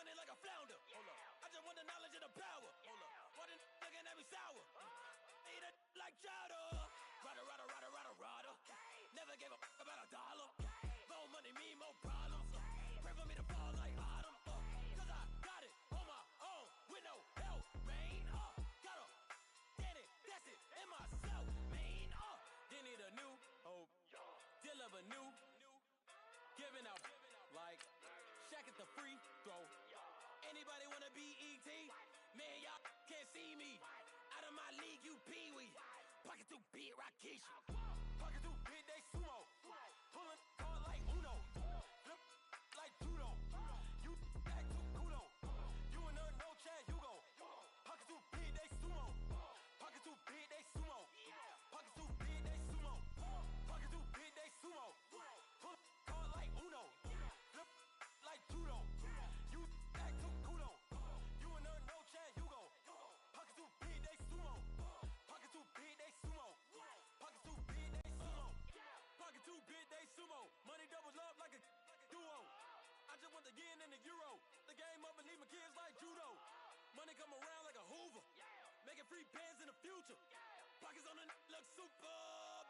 running like a flounder. Hold up. I just want the knowledge and the power. Hold up. Why the looking at me sour? Eat it like chowder. Rider. Never gave a about $1. More money, me, more problems. Pray for me to fall like autumn. Cause I got it on my own with no help, man. Got a get it, that's it, in myself, man. Didn't need a new hope. Deal of a new. Giving out like Shaq at the free throw. Anybody wanna be ET? Man, y'all can't see me. Out of my league, you pee-wee. Pocket too big, Rakisha. Pocket too big, they sumo. Pulling card like Uno. Flip like judo. You act too kudo. You and her, no Chad Hugo. Pocket too big, they sumo. Pocket too big, they sumo. Pocket too big, they sumo. Pocket too big, they sumo. Pull card like Uno. Flip like judo. You act too kudo. You and her, no Chad Hugo. Pocket too big, they sumo. Pocket too big, they sumo. Pocket too big, they sumo. Pocket too big, they sumo. Money doubles up like a duo. I just want the yen and the euro. The game up and leave my kids like judo. Money come around like a Hoover. Making free bands in the future. Pockets on the look super.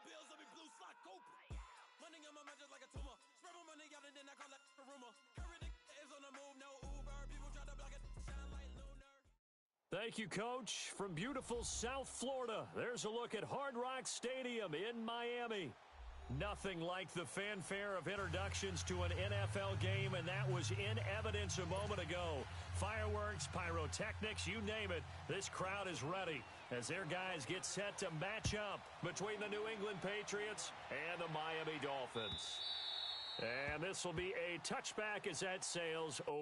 Bills on me blue slot Cooper. Money on my mind just like a tumor. Spread my money out and then I call that a rumor. Curry is on the move, no Uber. People try to block it, shine like lunar. Thank you, Coach. From beautiful South Florida, there's a look at Hard Rock Stadium in Miami. Nothing like the fanfare of introductions to an NFL game, and that was in evidence a moment ago. Fireworks, pyrotechnics, you name it, this crowd is ready as their guys get set to match up between the New England Patriots and the Miami Dolphins. And this will be a touchback as that sails over.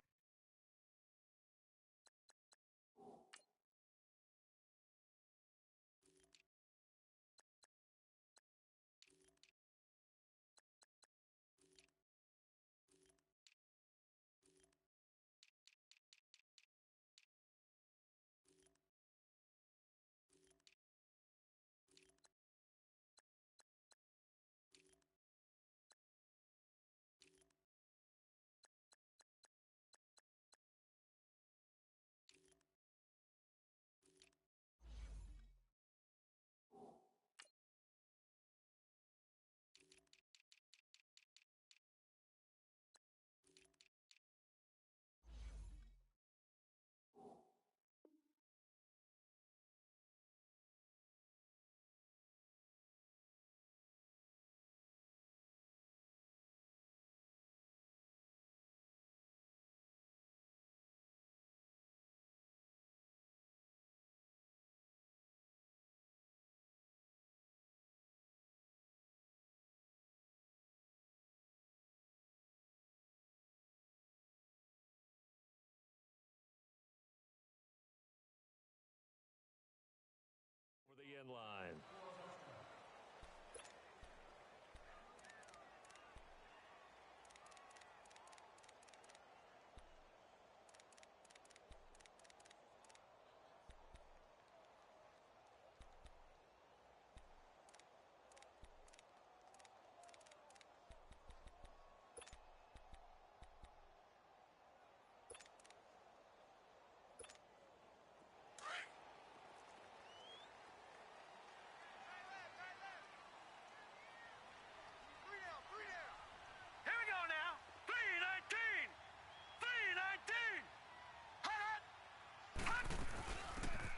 For the end line.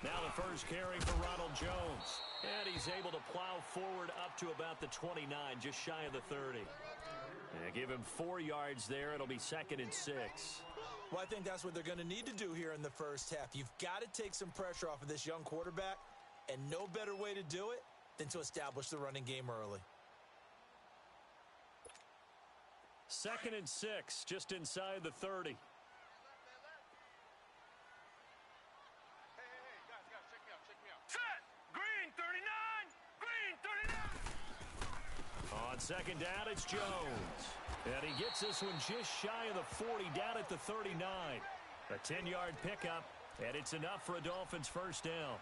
Now the first carry for Ronald Jones. And he's able to plow forward up to about the 29, just shy of the 30. And give him 4 yards there. It'll be 2nd and 6. Well, I think that's what they're going to need to do here in the first half. You've got to take some pressure off of this young quarterback, and no better way to do it than to establish the running game early. 2nd and 6, just inside the 30. On 2nd down, it's Jones. And he gets this one just shy of the 40, down at the 39. A 10-yard pickup, and it's enough for a Dolphins first down.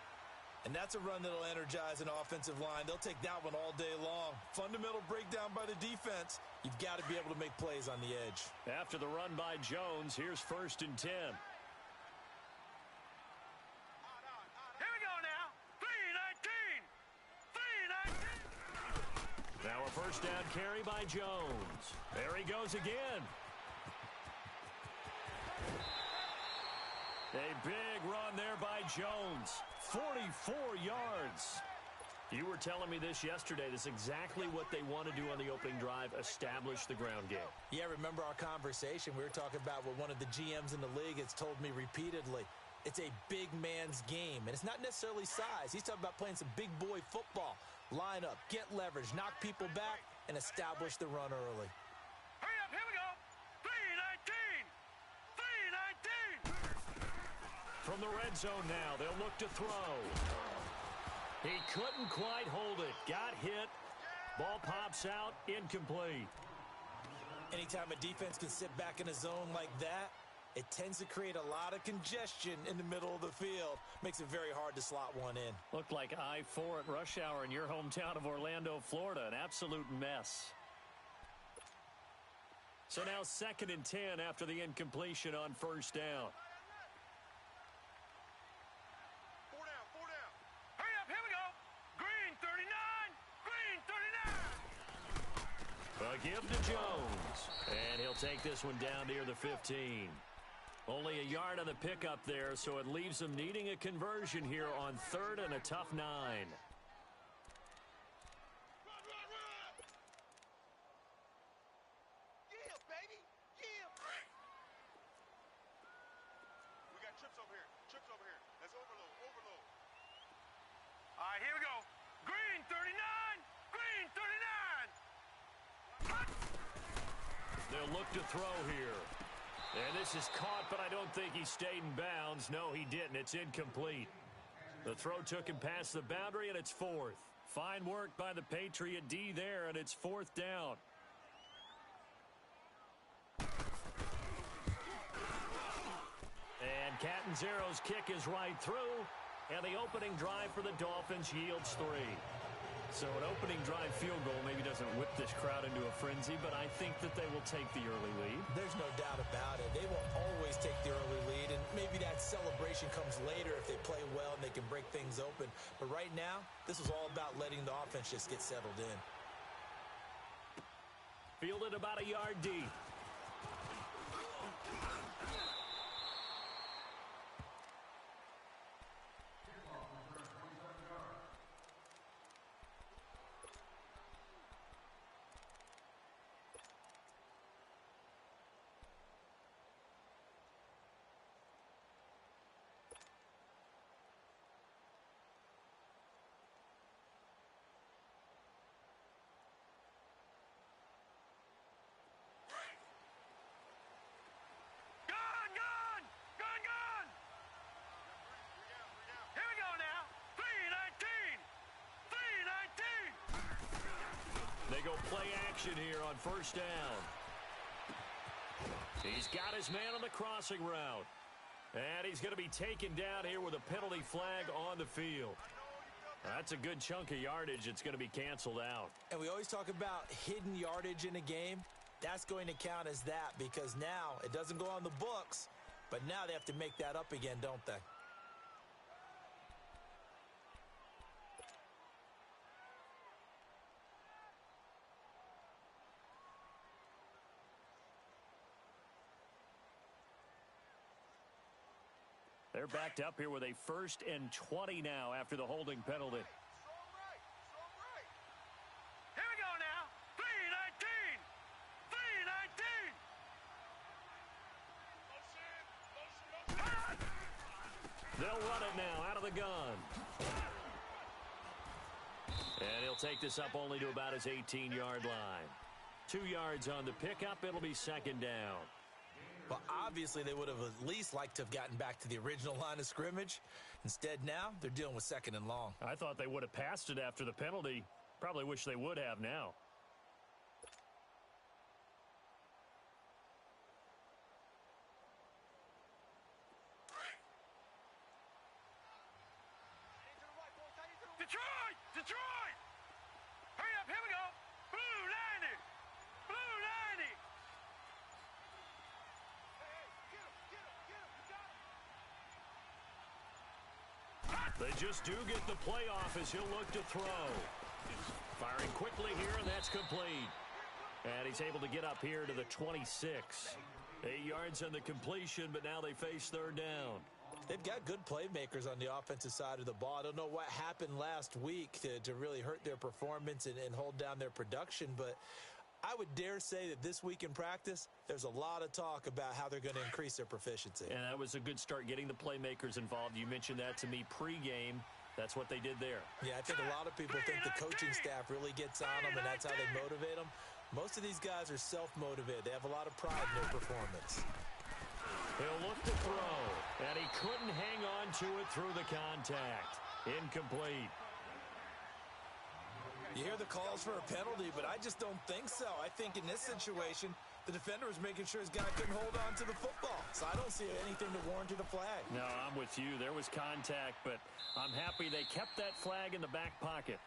And that's a run that'll energize an offensive line. They'll take that one all day long. Fundamental breakdown by the defense. You've got to be able to make plays on the edge. After the run by Jones, here's 1st and 10. Here we go now. 3-19. Now a first down carry by Jones. There he goes again. A big run there by Jones. 44 yards. You were telling me this yesterday. This is exactly what they want to do on the opening drive, establish the ground game. Yeah, remember our conversation? We were talking about what one of the GMs in the league has told me repeatedly. It's a big man's game, and it's not necessarily size. He's talking about playing some big boy football. Line up, get leverage, knock people back, and establish the run early. Hurry up, here we go. 3-19. 3-19. From the red zone now, they'll look to throw. He couldn't quite hold it. Got hit. Ball pops out, incomplete. Anytime a defense can sit back in a zone like that, it tends to create a lot of congestion in the middle of the field. Makes it very hard to slot one in. Looked like I-4 at rush hour in your hometown of Orlando, Florida. An absolute mess. So now 2nd and 10 after the incompletion on 1st down. 4 down, 4 down. Hurry up, here we go. Green 39. Green 39. A give to Jones. And he'll take this one down near the 15. Only a yard on the pickup there, so it leaves them needing a conversion here on 3rd and a tough 9. Run. Yeah, baby. Yeah. We got trips over here. Trips over here. Let's overload. Overload. All right, here we go. Green 39. Green 39. They'll look to throw here. And this is caught, but I don't think he stayed in bounds. No, he didn't. It's incomplete. The throw took him past the boundary, and it's 4th. Fine work by the Patriot D there, and it's 4th down. And Catanzaro's kick is right through, and the opening drive for the Dolphins yields 3. So an opening drive field goal maybe doesn't whip this crowd into a frenzy, but I think that they will take the early lead. There's no doubt about it. They will always take the early lead, and maybe that celebration comes later if they play well and they can break things open. But right now, this is all about letting the offense just get settled in. Fielded about a yard deep. They go play action here on 1st down. He's got his man on the crossing route. And he's going to be taken down here with a penalty flag on the field. That's a good chunk of yardage. It's going to be canceled out. And we always talk about hidden yardage in a game. That's going to count as that because now it doesn't go on the books, but now they have to make that up again, don't they? They're backed up here with a 1st and 20 now after the holding penalty. Strong right. Strong right. Here we go now. 3-19. 3-19. They'll run it now out of the gun. And he'll take this up only to about his 18-yard line. 2 yards on the pickup. It'll be 2nd down. Well, obviously, they would have at least liked to have gotten back to the original line of scrimmage. Instead, now, they're dealing with 2nd and long. I thought they would have passed it after the penalty. Probably wish they would have now. Detroit! Hurry up, here we go. Blue 90! Blue 90! They just do get the playoff as he'll look to throw. Firing quickly here, and that's complete. And he's able to get up here to the 26. 8 yards on the completion, but now they face third down. They've got good playmakers on the offensive side of the ball. I don't know what happened last week to really hurt their performance and hold down their production, but I would dare say that this week in practice, there's a lot of talk about how they're going to increase their proficiency. And that was a good start, getting the playmakers involved. You mentioned that to me pregame. That's what they did there. Yeah, I think a lot of people think the coaching staff really gets on them, and that's how they motivate them. Most of these guys are self-motivated. They have a lot of pride in their performance. He'll look to throw, and he couldn't hang on to it through the contact. Incomplete. You hear the calls for a penalty, but I just don't think so. I think in this situation, the defender was making sure his guy couldn't hold on to the football. So I don't see anything to warrant a flag. No, I'm with you. There was contact, but I'm happy they kept that flag in the back pocket.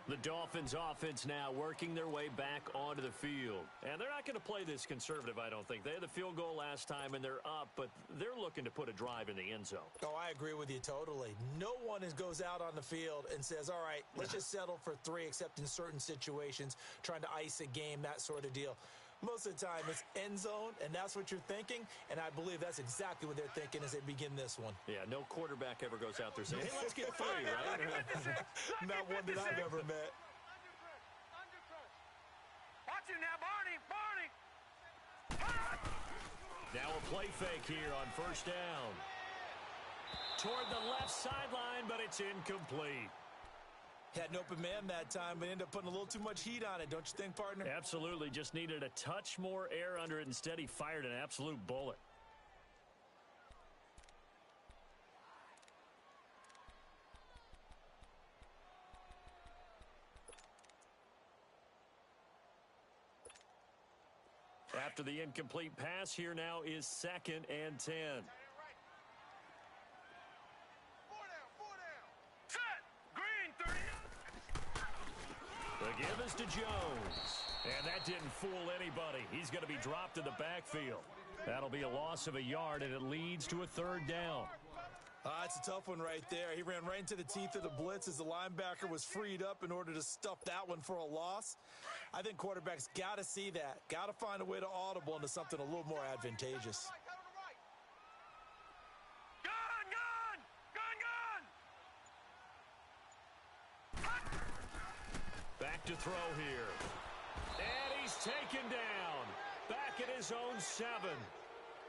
The Dolphins offense now working their way back onto the field. And they're not going to play this conservative, I don't think. They had the field goal last time, and they're up, but they're looking to put a drive in the end zone. Oh, I agree with you totally. No one goes out on the field and says, all right, let's just settle for 3, except in certain situations, trying to ice a game, that sort of deal. Most of the time, it's end zone, and that's what you're thinking, and I believe that's exactly what they're thinking as they begin this one. Yeah, no quarterback ever goes out there saying, hey, let's get 3, right? Not one that I've ever met. Watch him now, Barney! Barney! Now a play fake here on first down. Toward the left sideline, but it's incomplete. Had an open man that time, but ended up putting a little too much heat on it, don't you think, partner? Absolutely. Just needed a touch more air under it. Instead, he fired an absolute bullet. After the incomplete pass, here now is 2nd and 10. The give is to Jones. And that didn't fool anybody. He's going to be dropped in the backfield. That'll be a loss of a yard, and it leads to a third down. It's a tough one right there. He ran right into the teeth of the blitz as the linebacker was freed up in order to stuff that one for a loss. I think quarterbacks got to see that. Got to find a way to audible into something a little more advantageous. Back to throw here. And he's taken down. Back at his own 7.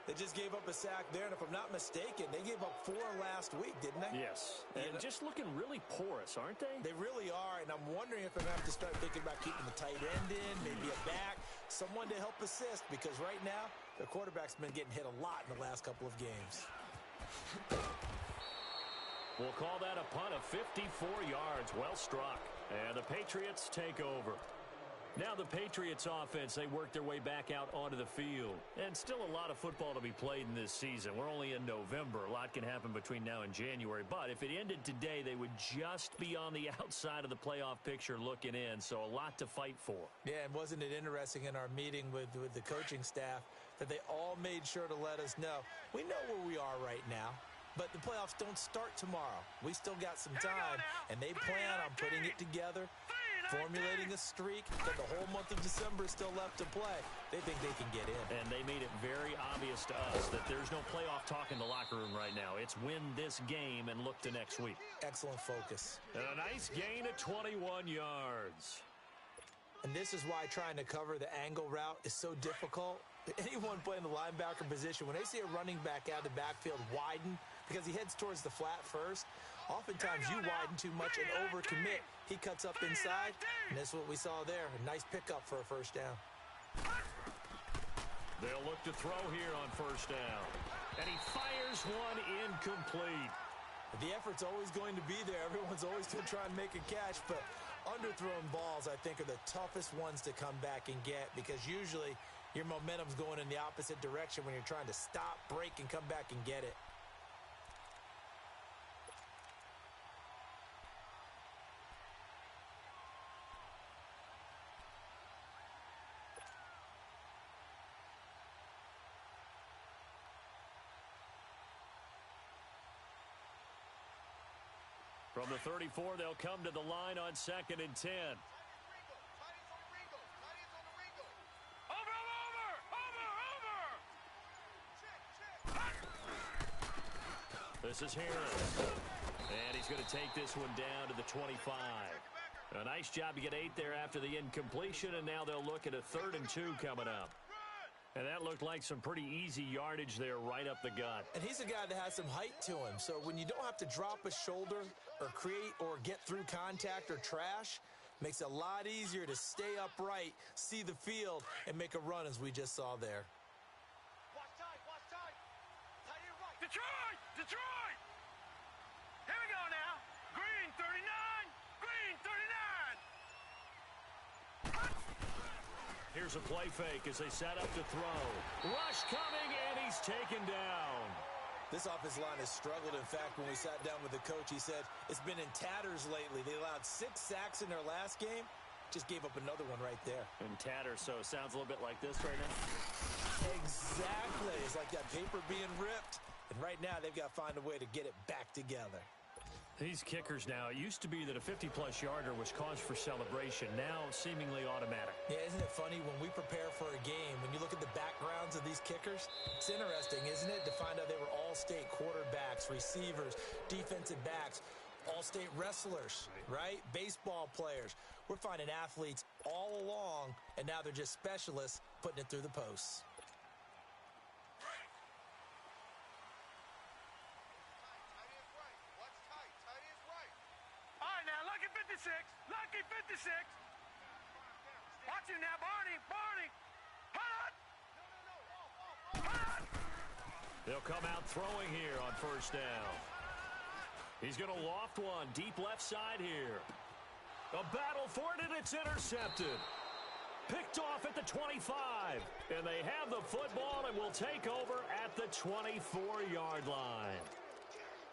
They just gave up a sack there, and if I'm not mistaken, they gave up 4 last week, didn't they? Yes. And just looking really porous, aren't they? They really are, and I'm wondering if I'm going to have to start thinking about keeping the tight end in, maybe a back, someone to help assist, because right now, their quarterback's been getting hit a lot in the last couple of games. We'll call that a punt of 54 yards. Well struck. And the Patriots take over. Now the Patriots offense, they work their way back out onto the field. And still a lot of football to be played in this season. We're only in November. A lot can happen between now and January. But if it ended today, they would just be on the outside of the playoff picture looking in. So a lot to fight for. Yeah, and wasn't it interesting in our meeting with the coaching staff that they all made sure to let us know, we know where we are right now. But the playoffs don't start tomorrow. We still got some time, and they plan on putting it together, formulating a streak, that the whole month of December is still left to play. They think they can get in. And they made it very obvious to us that there's no playoff talk in the locker room right now. It's win this game and look to next week. Excellent focus. And a nice gain of 21 yards. And this is why trying to cover the angle route is so difficult. Anyone playing the linebacker position, when they see a running back out of the backfield widen, because he heads towards the flat first, oftentimes you widen too much and overcommit. He cuts up inside, and that's what we saw there. A nice pickup for a first down. They'll look to throw here on first down. And he fires one incomplete. The effort's always going to be there. Everyone's always going to try and make a catch, but underthrown balls, I think, are the toughest ones to come back and get, because usually your momentum's going in the opposite direction when you're trying to stop, break, and come back and get it. From the 34, they'll come to the line on 2nd and 10. This is Harris. And he's going to take this one down to the 25. A nice job to get 8 there after the incompletion, and now they'll look at a 3rd and 2 coming up. And that looked like some pretty easy yardage there right up the gut. And he's a guy that has some height to him, so when you don't have to drop a shoulder or create or get through contact or trash, makes it a lot easier to stay upright, see the field, and make a run as we just saw there. Detroit! Detroit! Here we go now. Green 39. Green 39. Here's a play fake as they set up to throw. Rush coming, and he's taken down. This offensive line has struggled. In fact, when we sat down with the coach, he said it's been in tatters lately. They allowed 6 sacks in their last game. Just gave up another one right there. In tatters, so it sounds a little bit like this right now. Exactly. It's like that paper being ripped. And right now, they've got to find a way to get it back together. These kickers now, it used to be that a 50-plus yarder was cause for celebration. Now, seemingly automatic. Yeah, isn't it funny when we prepare for a game, when you look at the backgrounds of these kickers, it's interesting, isn't it, to find out they were all-state quarterbacks, receivers, defensive backs, all-state wrestlers, right? Baseball players. We're finding athletes all along, and now they're just specialists putting it through the posts. Lucky 56. Watch him now, Barney. Barney. Hut! Hut! They'll come out throwing here on 1st down. He's going to loft one deep left side here. A battle for it, and it's intercepted. Picked off at the 25. And they have the football and will take over at the 24-yard line.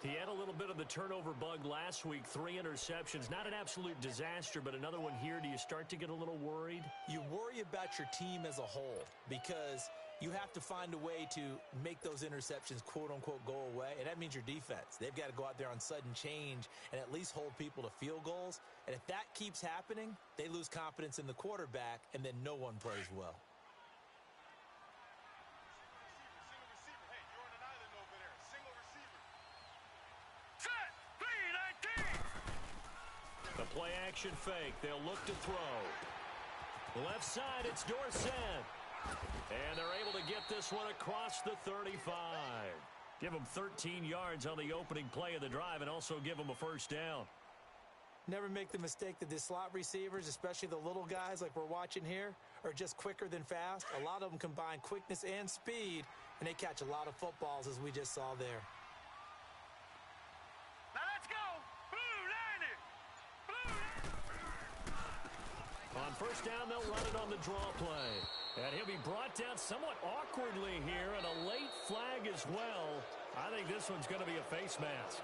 He had a little bit of the turnover bug last week, 3 interceptions. Not an absolute disaster, but another one here. Do you start to get a little worried? You worry about your team as a whole because you have to find a way to make those interceptions, quote-unquote, go away, and that means your defense. They've got to go out there on sudden change and at least hold people to field goals. And if that keeps happening, they lose confidence in the quarterback, and then no one plays well. The play-action fake. They'll look to throw. The left side, it's Dorsett. And they're able to get this one across the 35. Give them 13 yards on the opening play of the drive and also give them a 1st down. Never make the mistake that the slot receivers, especially the little guys like we're watching here, are just quicker than fast. A lot of them combine quickness and speed, and they catch a lot of footballs as we just saw there. On 1st down, they'll run it on the draw play. And he'll be brought down somewhat awkwardly here, and a late flag as well. I think this one's going to be a face mask.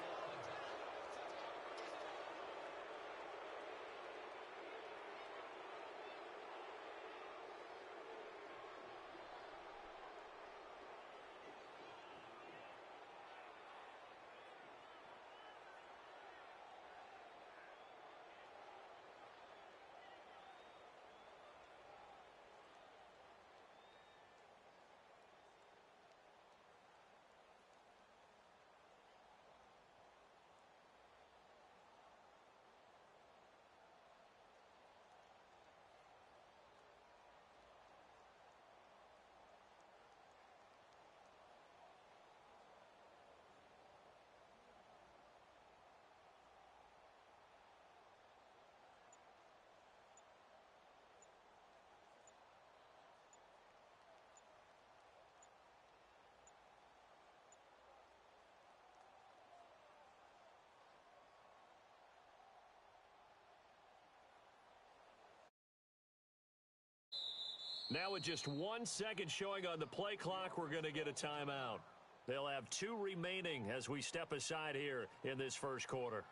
Now with just 1 second showing on the play clock, we're going to get a timeout. They'll have 2 remaining as we step aside here in this 1st quarter.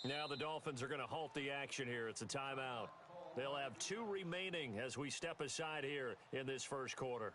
Now the Dolphins are going to halt the action here. It's a timeout. They'll have 2 remaining as we step aside here in this first quarter.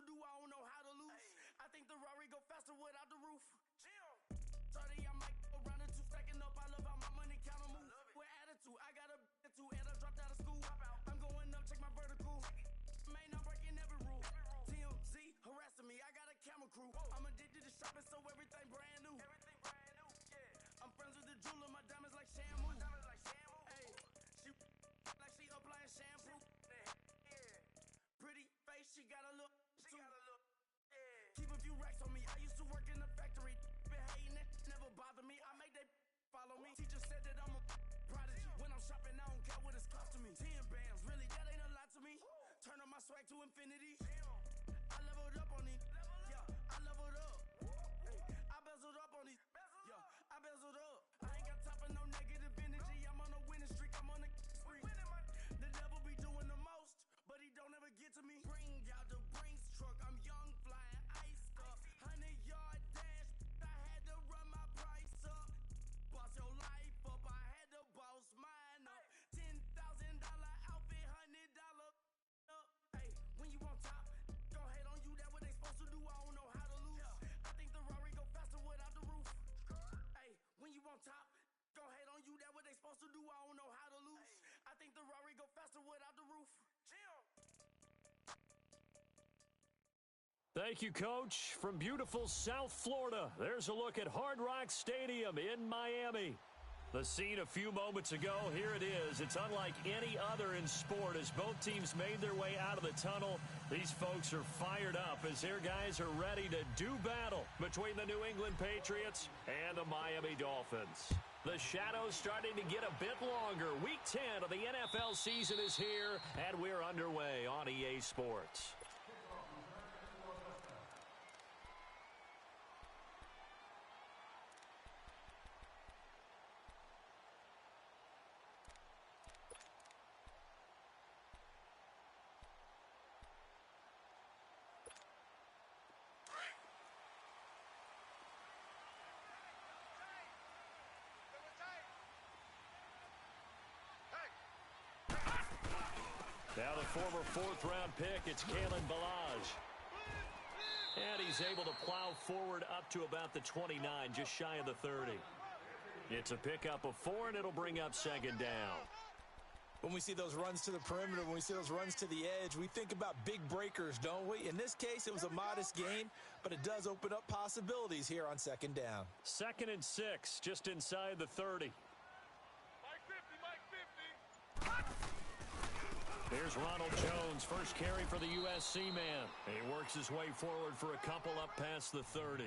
to do, I don't know how to lose. I think the Rari go faster without the roof. 30, I might go around the two, stacking up. I love how my money counter move. With attitude, I got a attitude, and I dropped out of school. I'm going up, check my vertical. Man, I'm breaking every rule. TMZ harassing me, I got a camera crew. I'm addicted to shopping, so everything brand new. I'm friends with the jeweler, my diamonds like shampoo. Hey, she like she applying shampoo. Pretty face, she got a look. Keep a few racks on me. I used to work in the factory. Been hating it, never bother me. I make they follow me. Teacher said that I'm a prodigy. When I'm shopping, I don't care what it's cost to me. 10 bands, really, that ain't a lot to me. Turn up my swag to infinity. I leveled up on these. Yeah, I leveled up. Hey, I bezeled up on these. Yeah, I bezeled up. I ain't got time for no negative energy. I'm on a winning streak. I'm on a spree. The devil be doing the most, but he don't ever get to me. Bring out the Brinks truck. I'm young, flying, iced up. 100-yard dash. I had to run my price up. Boss your life up. I had to boss mine up. $10,000 outfit, $100 up. Hey, when you on top, gon' hate on you. That what they supposed to do. I don't know how to lose. I think the Rari go faster without the roof. Hey, when you on top, gon' hate on you. That what they supposed to do. I don't know how to lose. I think the Rari go faster without the roof. Thank you, Coach. From beautiful South Florida, there's a look at Hard Rock Stadium in Miami. The scene a few moments ago, here it is. It's unlike any other in sport as both teams made their way out of the tunnel. These folks are fired up as their guys are ready to do battle between the New England Patriots and the Miami Dolphins. The shadow's starting to get a bit longer. Week 10 of the NFL season is here, and we're underway on EA Sports. Now the former fourth-round pick, it's Kalen Ballage. And he's able to plow forward up to about the 29, just shy of the 30. It's a pickup of 4, and it'll bring up second down. When we see those runs to the perimeter, when we see those runs to the edge, we think about big breakers, don't we? In this case, it was a modest gain, but it does open up possibilities here on second down. 2nd and 6, just inside the 30. Here's Ronald Jones, first carry for the USC man. He works his way forward for a couple up past the 30.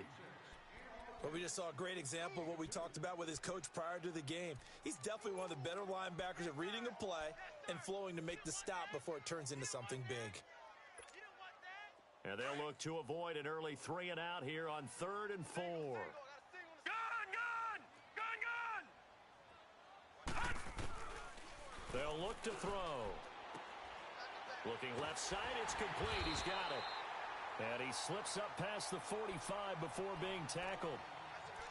Well, we just saw a great example of what we talked about with his coach prior to the game. He's definitely one of the better linebackers at reading a play and flowing to make the stop before it turns into something big. And they'll look to avoid an early 3 and out here on 3rd and 4. They'll look to throw. Looking left side, it's complete. He's got it. And he slips up past the 45 before being tackled.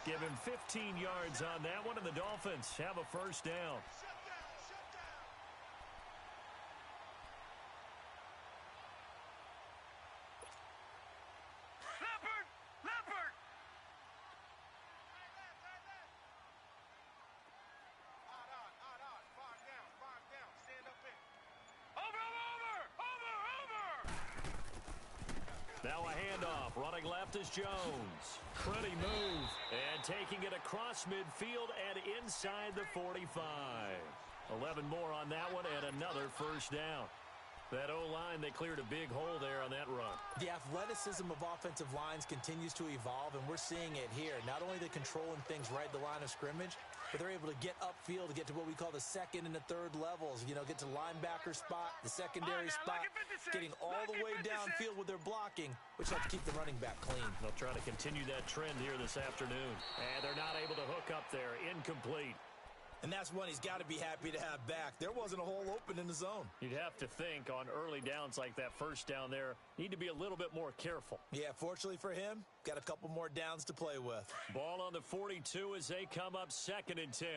Give him 15 yards on that one, and the Dolphins have a first down. Now a handoff. Running left is Jones. Pretty move. And taking it across midfield and inside the 45. 11 more on that one and another first down. That O-line, they cleared a big hole there on that run. The athleticism of offensive lines continues to evolve, and we're seeing it here. Not only are they controlling things right at the line of scrimmage, but they're able to get upfield to get to what we call the second and the third levels. You know, get to linebacker spot, the secondary spot, getting all the way downfield with their blocking, which helps keep the running back clean. They'll try to continue that trend here this afternoon. And they're not able to hook up there. Incomplete. And that's one he's got to be happy to have back. There wasn't a hole open in the zone. You'd have to think on early downs like that first down there, need to be a little bit more careful. Yeah, fortunately for him, got a couple more downs to play with. Ball on the 42 as they come up 2nd and 10.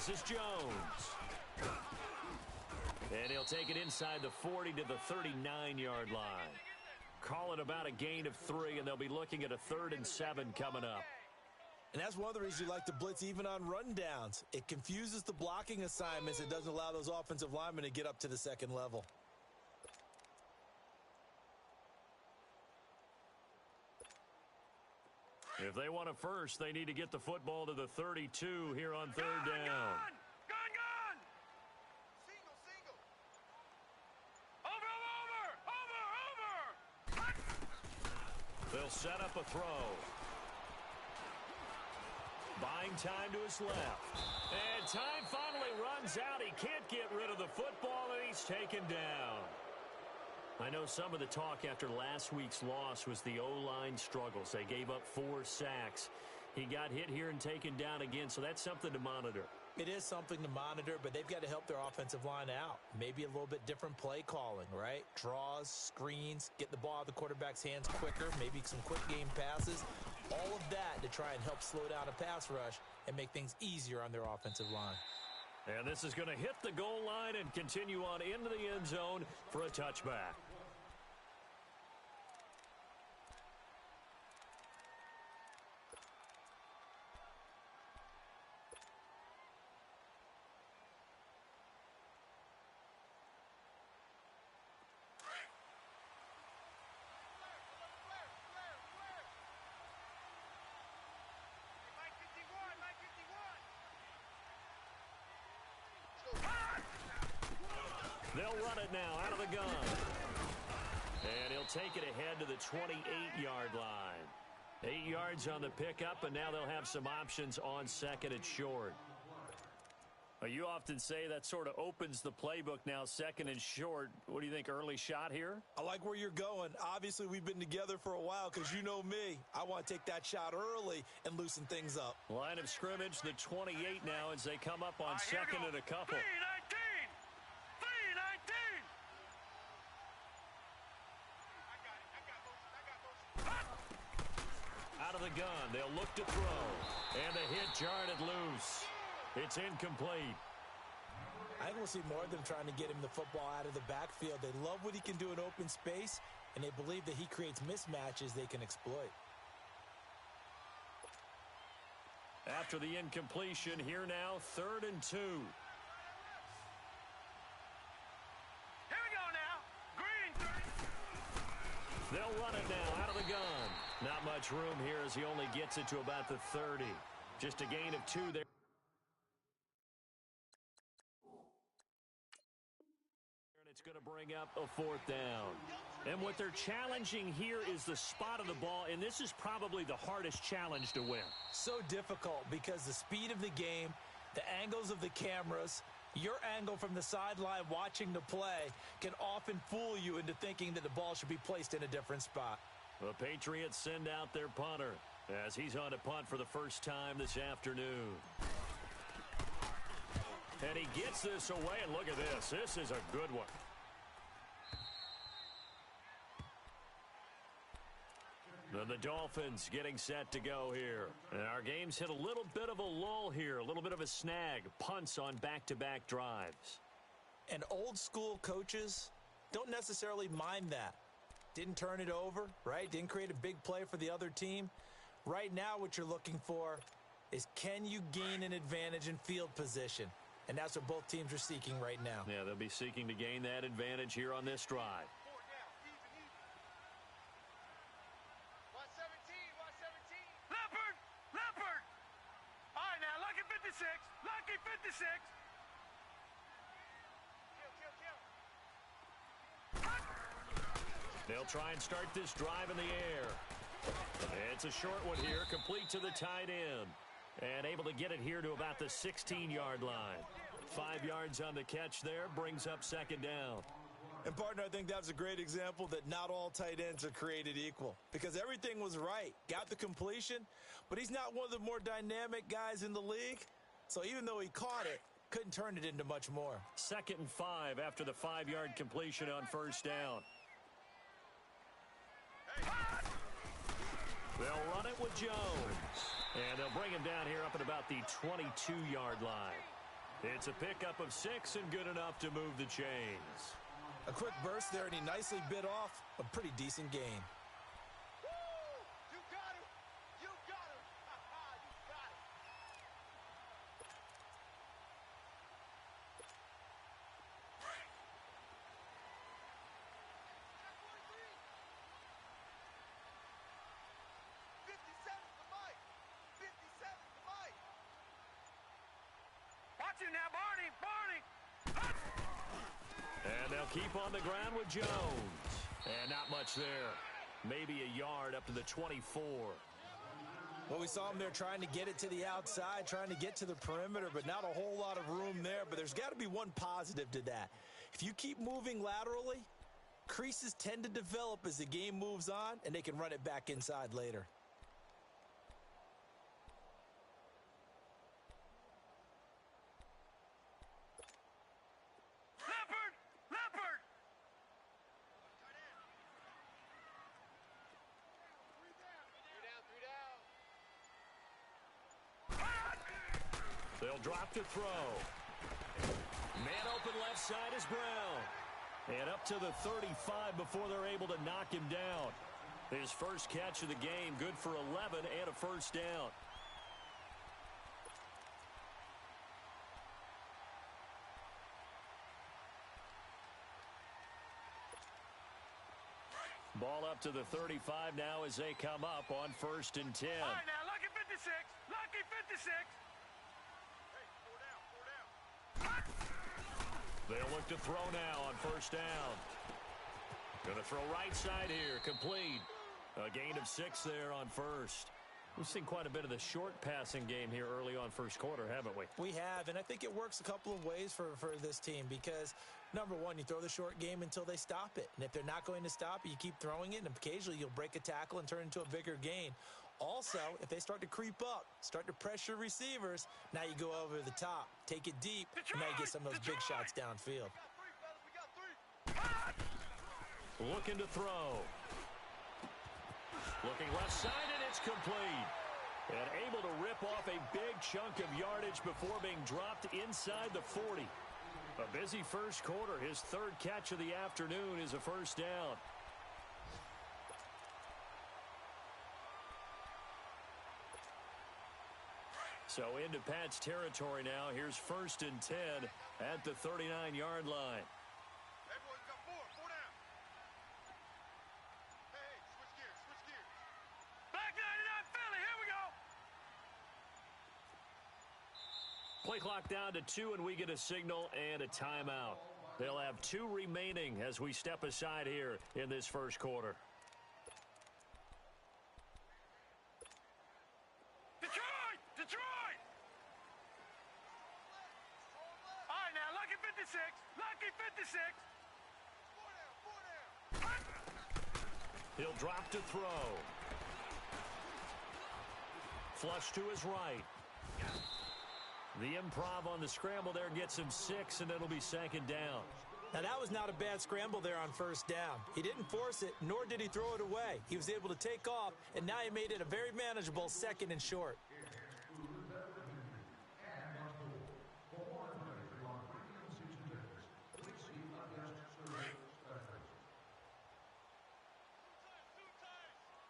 This is Jones. And he'll take it inside the 40 to the 39-yard line. Call it about a gain of 3, and they'll be looking at a 3rd and 7 coming up. And that's one of the reasons you like to blitz even on rundowns. It confuses the blocking assignments. It doesn't allow those offensive linemen to get up to the second level. If they want a first, they need to get the football to the 32 here on 3rd down. Gone! Single! Over! They'll set up a throw. Buying time to his left. And time finally runs out. He can't get rid of the football, and he's taken down. I know some of the talk after last week's loss was the O-line struggles. They gave up 4 sacks. He got hit here and taken down again, so that's something to monitor. It is something to monitor, but they've got to help their offensive line out. Maybe a little bit different play calling, right? Draws, screens, get the ball out of the quarterback's hands quicker, maybe some quick game passes. All of that to try and help slow down a pass rush and make things easier on their offensive line. And this is going to hit the goal line and continue on into the end zone for a touchback. They'll run it now out of the gun. And he'll take it ahead to the 28-yard line. 8 yards on the pickup, and now they'll have some options on 2nd and short. You often say that sort of opens the playbook now, 2nd and short. What do you think, early shot here? I like where you're going. Obviously, we've been together for a while because you know me. I want to take that shot early and loosen things up. Line of scrimmage, the 28 now as they come up on 2nd and a couple. 3-19! Out of the gun, they'll look to throw. And the hit jarred it loose. It's incomplete. I think we'll see more of them trying to get him the football out of the backfield. They love what he can do in open space, and they believe that he creates mismatches they can exploit. After the incompletion, here now, 3rd and 2. Here we go now. Green. They'll run it now out of the gun. Not much room here as he only gets it to about the 30. Just a gain of 2 there. And it's going to bring up a 4th down. And what they're challenging here is the spot of the ball, and this is probably the hardest challenge to win. So difficult because the speed of the game, the angles of the cameras, your angle from the sideline watching the play can often fool you into thinking that the ball should be placed in a different spot. The Patriots send out their punter as he's on to punt for the first time this afternoon. And he gets this away, and look at this. This is a good one. And the Dolphins getting set to go here. And our game's hit a little bit of a lull here, a little bit of a snag. Punts on back-to-back drives. And old school coaches don't necessarily mind that. Didn't turn it over, right? Didn't create a big play for the other team. Right now what you're looking for is can you gain an advantage in field position? And that's what both teams are seeking right now. Yeah, they'll be seeking to gain that advantage here on this drive. Leopard! All right, now, lucky 56. Lucky 56. They'll try and start this drive in the air. It's a short one here, complete to the tight end. And able to get it here to about the 16-yard line. 5 yards on the catch there, brings up 2nd down. And, partner, I think that's a great example that not all tight ends are created equal. Because everything was right. Got the completion, but he's not one of the more dynamic guys in the league. So even though he caught it, couldn't turn it into much more. 2nd and 5 after the 5-yard completion on 1st down. They'll run it with Jones. And they'll bring him down here up at about the 22-yard line. It's a pickup of 6 and good enough to move the chains. A quick burst there, and he nicely bit off a pretty decent gain. You got him. You got him. You got him. Watch him now, Barney. And they'll keep on the ground with Jones. And not much there. Maybe a yard up to the 24. Well, we saw him there trying to get it to the outside, trying to get to the perimeter, but not a whole lot of room there. But there's got to be one positive to that. If you keep moving laterally, creases tend to develop as the game moves on, and they can run it back inside later. They'll drop to throw. Man open left side is Brown. And up to the 35 before they're able to knock him down. His first catch of the game, good for 11 and a first down. Ball up to the 35 now as they come up on 1st and 10. All right, now, lucky 56. Lucky 56. They'll look to throw now on 1st down. Going to throw right side here, complete. A gain of 6 there on 1st. We've seen quite a bit of the short passing game here early on 1st quarter, haven't we? We have, and I think it works a couple of ways for this team because, number one, you throw the short game until they stop it. And if they're not going to stop it, you keep throwing it, and occasionally you'll break a tackle and turn it into a bigger gain. Also, if they start to creep up, start to pressure receivers, now you go over the top, take it deep, and now you get some of those big shots downfield. Looking to throw. Looking left side, and it's complete. And able to rip off a big chunk of yardage before being dropped inside the 40. A busy first quarter. His 3rd catch of the afternoon is a first down. So into Pat's territory now. Here's 1st and 10 at the 39-yard line. Everyone's got 4 down. Hey, switch gears. Back 99 Philly, here we go. Play clock down to 2, and we get a signal and a timeout. They'll have 2 remaining as we step aside here in this first quarter. Detroit! All right, now, lucky 56. Lucky 56. 4 down. He'll drop to throw. Flush to his right. The improv on the scramble there gets him 6, and it'll be 2nd down. Now, that was not a bad scramble there on 1st down. He didn't force it, nor did he throw it away. He was able to take off, and now he made it a very manageable 2nd and short.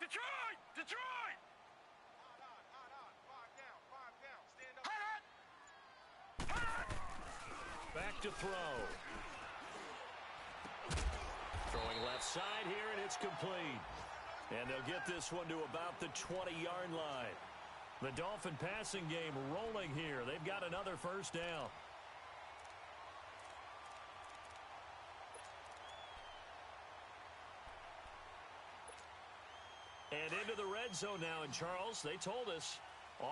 Detroit! Stand up. Back to throw. Throwing left side here, and it's complete. And they'll get this one to about the 20-yard line. The Dolphin passing game rolling here. They've got another first down. And into the red zone now. And Charles, they told us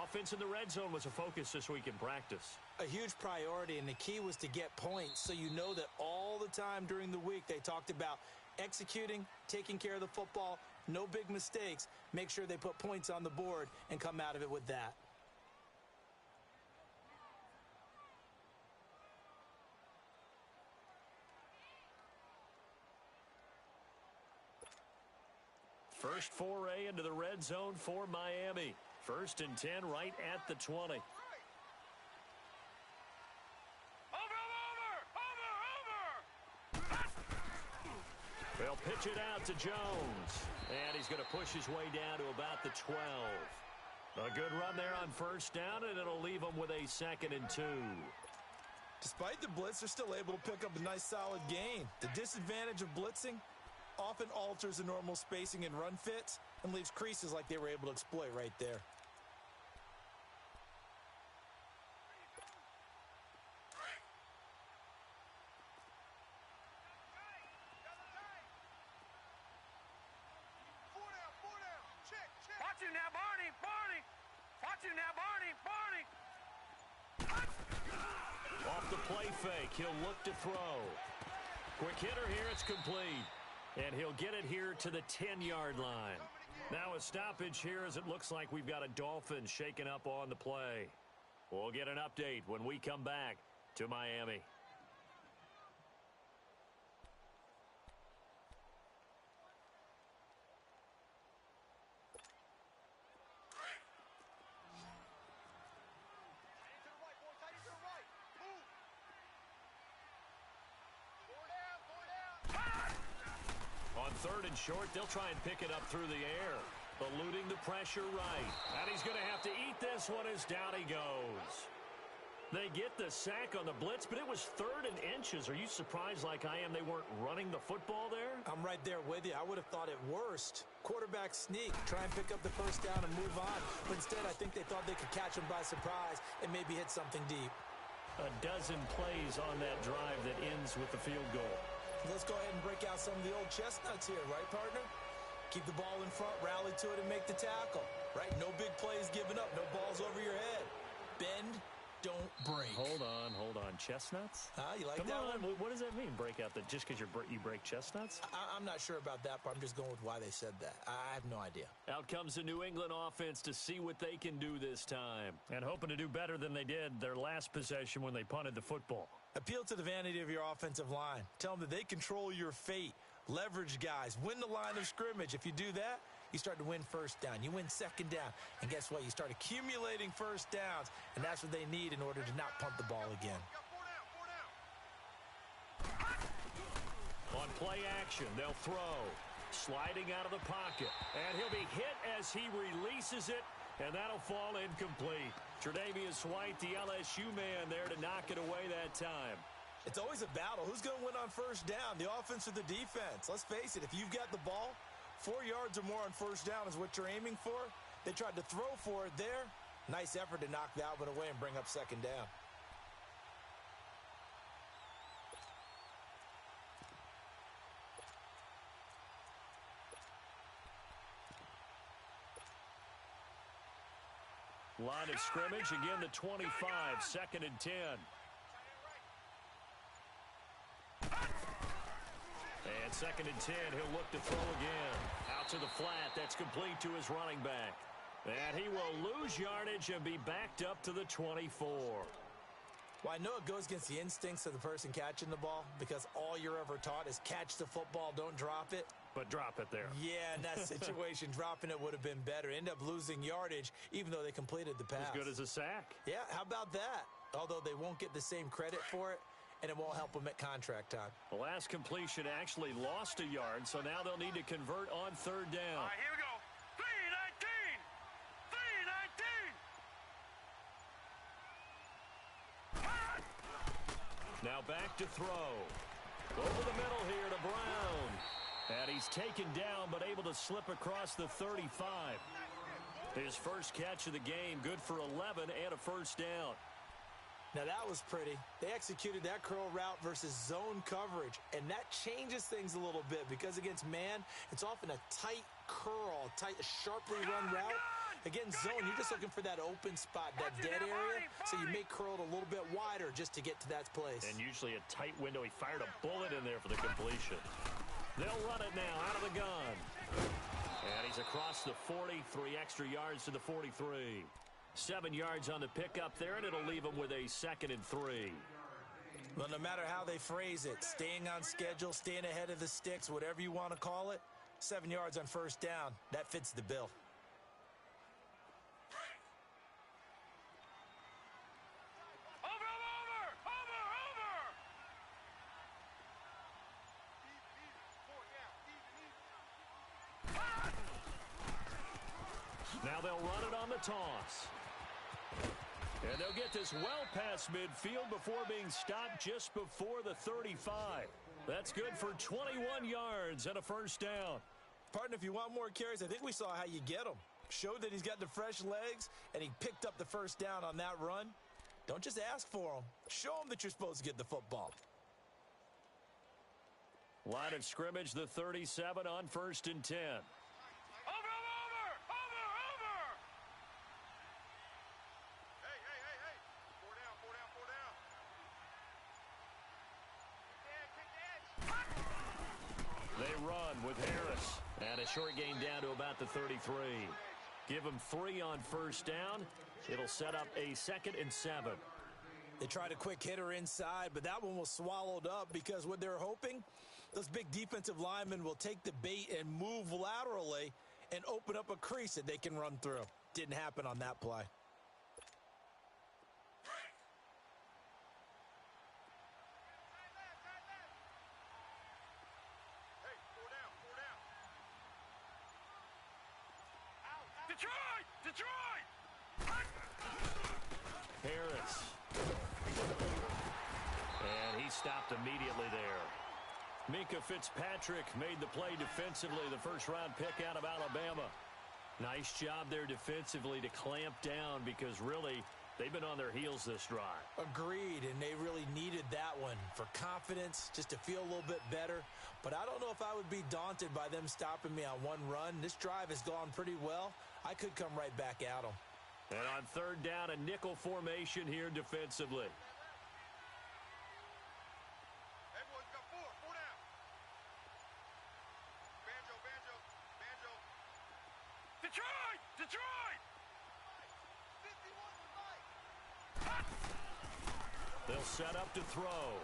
offense in the red zone was a focus this week in practice. A huge priority, and the key was to get points. So you know that all the time during the week they talked about executing, taking care of the football, no big mistakes. Make sure they put points on the board and come out of it with that. First foray into the red zone for Miami. 1st and 10 right at the 20. pitch it out to Jones. And he's going to push his way down to about the 12. A good run there on first down, and it'll leave him with a 2nd and 2. Despite the blitz, they're still able to pick up a nice solid gain. The disadvantage of blitzing often alters the normal spacing and run fits and leaves creases like they were able to exploit right there. Watch him now, Barney! Barney! Watch him now, Barney! Barney! Off the play fake, he'll look to throw. Quick hitter here, it's complete. And he'll get it here to the 10-yard line. Now a stoppage here as it looks like we've got a Dolphin shaking up on the play. We'll get an update when we come back to Miami. On 3rd and short, they'll try and pick it up through the air. Eluding the pressure right. And he's going to have to eat this one as down he goes. They get the sack on the blitz, but it was 3rd and inches. Are you surprised like I am they weren't running the football there? I'm right there with you. I would have thought at worst. Quarterback sneak, try and pick up the first down and move on. But instead, I think they thought they could catch him by surprise and maybe hit something deep. A dozen plays on that drive that ends with the field goal. Let's go ahead and break out some of the old chestnuts here, right, partner? Keep the ball in front, rally to it, and make the tackle. Right? No big plays given up, no balls over your head. Bend, don't break. Hold on. Chestnuts? You like Come that on. one? What does that mean, break out? Just because you break chestnuts? I'm not sure about that, but I'm just going with why they said that. I have no idea. Out comes the New England offense to see what they can do this time. And hoping to do better than they did their last possession when they punted the football. Appeal to the vanity of your offensive line. Tell them that they control your fate. Leverage guys. Win the line of scrimmage. If you do that, you start to win first down. You win second down. And guess what? You start accumulating first downs. And that's what they need in order to not punt the ball again. On play action, they'll throw. Sliding out of the pocket. And he'll be hit as he releases it. And that'll fall incomplete. Tre'Davious White, the LSU man there to knock it away that time. It's always a battle. Who's going to win on first down, the offense or the defense? Let's face it, if you've got the ball, 4 yards or more on first down is what you're aiming for. They tried to throw for it there. Nice effort to knock that one away and bring up second down. Line of scrimmage, again the 25, 2nd and 10. And 2nd and 10, he'll look to throw again. Out to the flat, that's complete to his running back. And he will lose yardage and be backed up to the 24. Well, I know it goes against the instincts of the person catching the ball because all you're ever taught is catch the football, don't drop it. But drop it there. Yeah, in that situation, dropping it would have been better. End up losing yardage, even though they completed the pass. As good as a sack. Yeah, how about that? Although they won't get the same credit for it, and it won't help them at contract time. The last completion actually lost a yard, so now they'll need to convert on 3rd down. All right, here we go. 319! 319! Now back to throw. Over the middle here to Brown. And he's taken down, but able to slip across the 35. His first catch of the game, good for 11 and a first down. Now that was pretty. They executed that curl route versus zone coverage, and that changes things a little bit because against man, it's often a tight curl, sharply run route. Against zone, you're just looking for that open spot, that dead area, so you may curl it a little bit wider just to get to that place. And usually a tight window. He fired a bullet in there for the completion. They'll run it now out of the gun. And he's across the 40, 3 extra yards to the 43. 7 yards on the pickup there, and it'll leave him with a 2nd and 3. Well, no matter how they phrase it, staying on schedule, staying ahead of the sticks, whatever you want to call it, 7 yards on first down, that fits the bill. Now they'll run it on the toss. And they'll get this well past midfield before being stopped just before the 35. That's good for 21 yards and a first down. Partner, if you want more carries, I think we saw how you get them. Showed that he's got the fresh legs, and he picked up the first down on that run. Don't just ask for them. Show them that you're supposed to get the football. Line of scrimmage, the 37 on 1st and 10. Over! Hey. 4 down. They run with Harris. And a short gain down to about the 33. Give them 3 on first down. It'll set up a 2nd and 7. They tried a quick hitter inside, but that one was swallowed up because what they're hoping, those big defensive linemen will take the bait and move laterally and open up a crease that they can run through. Didn't happen on that play. Detroit! Harris. And he stopped immediately there. Minkah Fitzpatrick made the play defensively, the first-round pick out of Alabama. Nice job there defensively to clamp down because really they've been on their heels this drive. Agreed, and they really needed that one for confidence, just to feel a little bit better. But I don't know if I would be daunted by them stopping me on one run. This drive has gone pretty well. I could come right back at them. And on 3rd down, a nickel formation here defensively. Hey, boys, got 4 down. Banjo. Detroit! 51 with Mike. They'll set up to throw.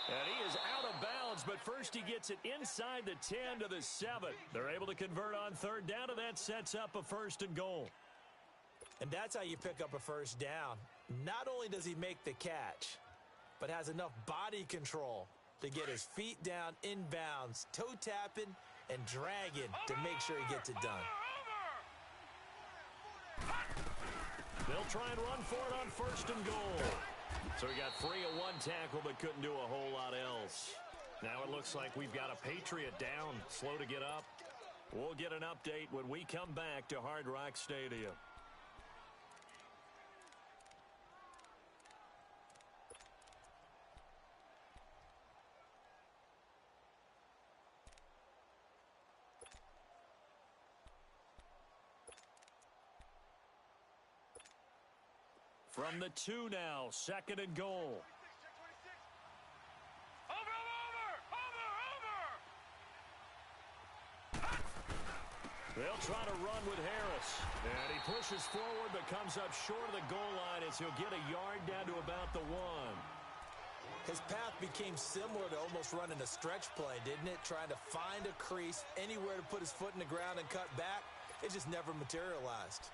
And he is out of bounds, but first he gets it inside the 10 to the 7. They're able to convert on 3rd down, and that sets up a 1st and goal. And that's how you pick up a first down. Not only does he make the catch, but has enough body control to get his feet down inbounds, toe tapping and dragging to make sure he gets it done. They'll try and run for it on 1st and goal. So he got free of 1 tackle but couldn't do a whole lot else. Now it looks like we've got a Patriot down, slow to get up. We'll get an update when we come back to Hard Rock Stadium. From the 2 now, 2nd and goal. They'll try to run with Harris. And he pushes forward but comes up short of the goal line as he'll get a yard down to about the 1. His path became similar to almost running a stretch play, didn't it? Trying to find a crease, anywhere to put his foot in the ground and cut back. It just never materialized.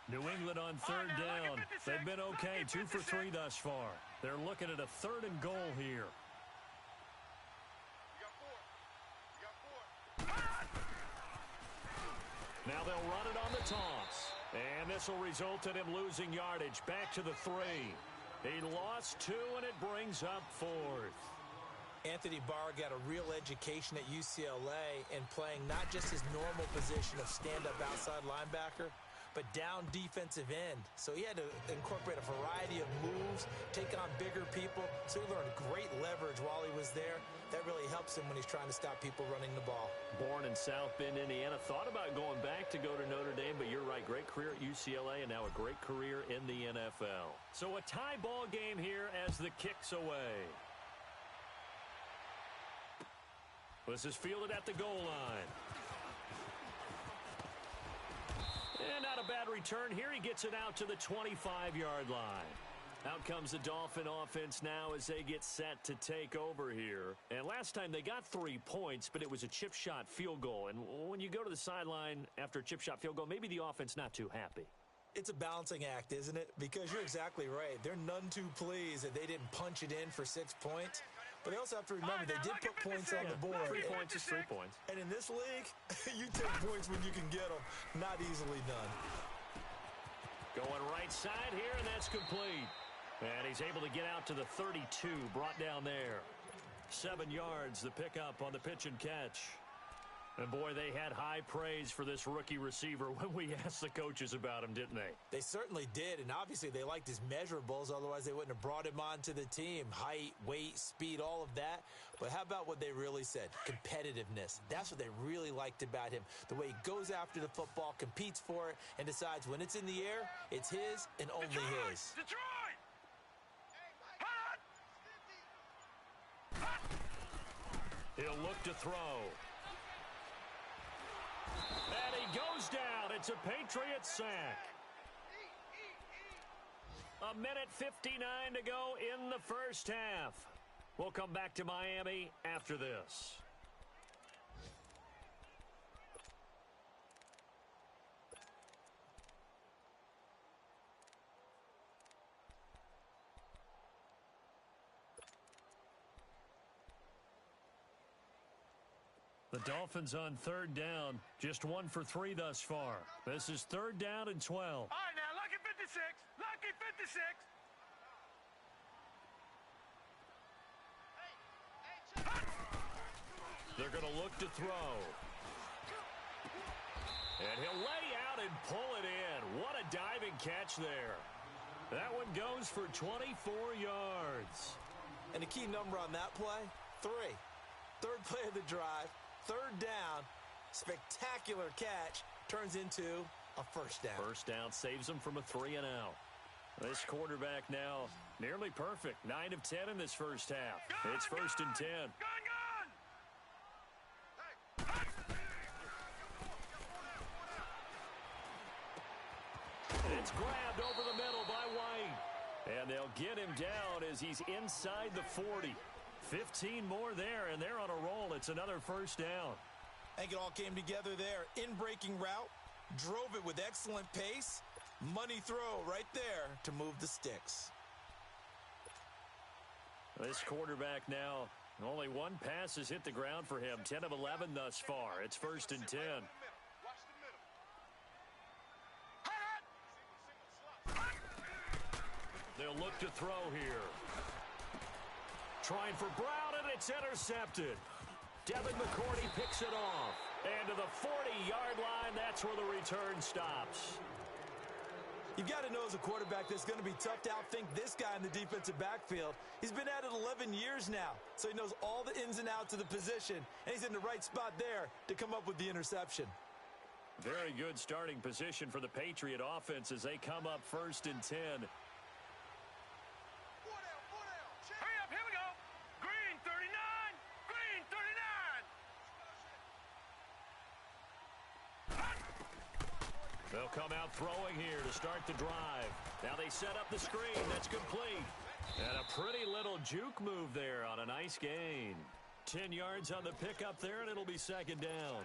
New England on 3rd down. They've been okay, 2 for 3 thus far. They're looking at a 3rd and goal here. Now they'll run it on the toss. And this will result in him losing yardage. Back to the 3. He lost 2, and it brings up 4th. Anthony Barr got a real education at UCLA in playing not just his normal position of stand-up outside linebacker, but down defensive end. So he had to incorporate a variety of moves, take on bigger people. So he learned great leverage while he was there. That really helps him when he's trying to stop people running the ball. Born in South Bend, Indiana. Thought about going back to go to Notre Dame, but you're right. Great career at UCLA and now a great career in the NFL. So a tie ball game here as the kick's away. This is fielded at the goal line. And not a bad return here. He gets it out to the 25-yard line. Out comes the Dolphin offense now as they get set to take over here. And last time they got 3 points, but it was a chip shot field goal. And when you go to the sideline after a chip shot field goal, maybe the offense not too happy. It's a balancing act, isn't it? Because you're exactly right. They're none too pleased that they didn't punch it in for 6 points. But they also have to remember they did put points on the board. 3 points is 3 points. And in this league, you take points when you can get them. Not easily done. Going right side here, and that's complete. And he's able to get out to the 32, brought down there. 7 yards, the pickup on the pitch and catch. And, boy, they had high praise for this rookie receiver when we asked the coaches about him, didn't they? They certainly did, and obviously they liked his measurables. Otherwise, they wouldn't have brought him onto the team. Height, weight, speed, all of that. But how about what they really said? Competitiveness. That's what they really liked about him. The way he goes after the football, competes for it, and decides when it's in the air, it's his and only his. Detroit! He'll look to throw. And he goes down. It's a Patriots sack. 1:59 to go in the first half. We'll come back to Miami after this. The Dolphins on 3rd down, just 1 for 3 thus far. This is 3rd down and 12. All right, now, lucky 56. Lucky 56. They're going to look to throw. And he'll lay out and pull it in. What a diving catch there. That one goes for 24 yards. And the key number on that play, 3. 3rd play of the drive, 3rd down, spectacular catch, turns into a first down. First down saves them from a 3 and out. This quarterback now nearly perfect. 9 of 10 in this first half. It's 1st and 10. It's grabbed over the middle by White. And they'll get him down as he's inside the 40. 15 more there, and they're on a roll. It's another first down. I think it all came together there. In-breaking route, drove it with excellent pace. Money throw right there to move the sticks. This quarterback now, only 1 pass has hit the ground for him. 10 of 11 thus far. It's 1st and 10. They'll look to throw here. Trying for Brown, and it's intercepted. Devin McCourty picks it off. And to the 40-yard line, that's where the return stops. You've got to know as a quarterback that's going to be tough to outthink this guy in the defensive backfield. He's been at it 11 years now, so he knows all the ins and outs of the position, and he's in the right spot there to come up with the interception. Very good starting position for the Patriot offense as they come up 1st and 10. Hurry up, here we go. Green 39. Green 39. They'll come out throwing here to start the drive. Now they set up the screen. That's complete. And a pretty little juke move there on a nice gain. 10 yards on the pickup there, and it'll be 2nd down.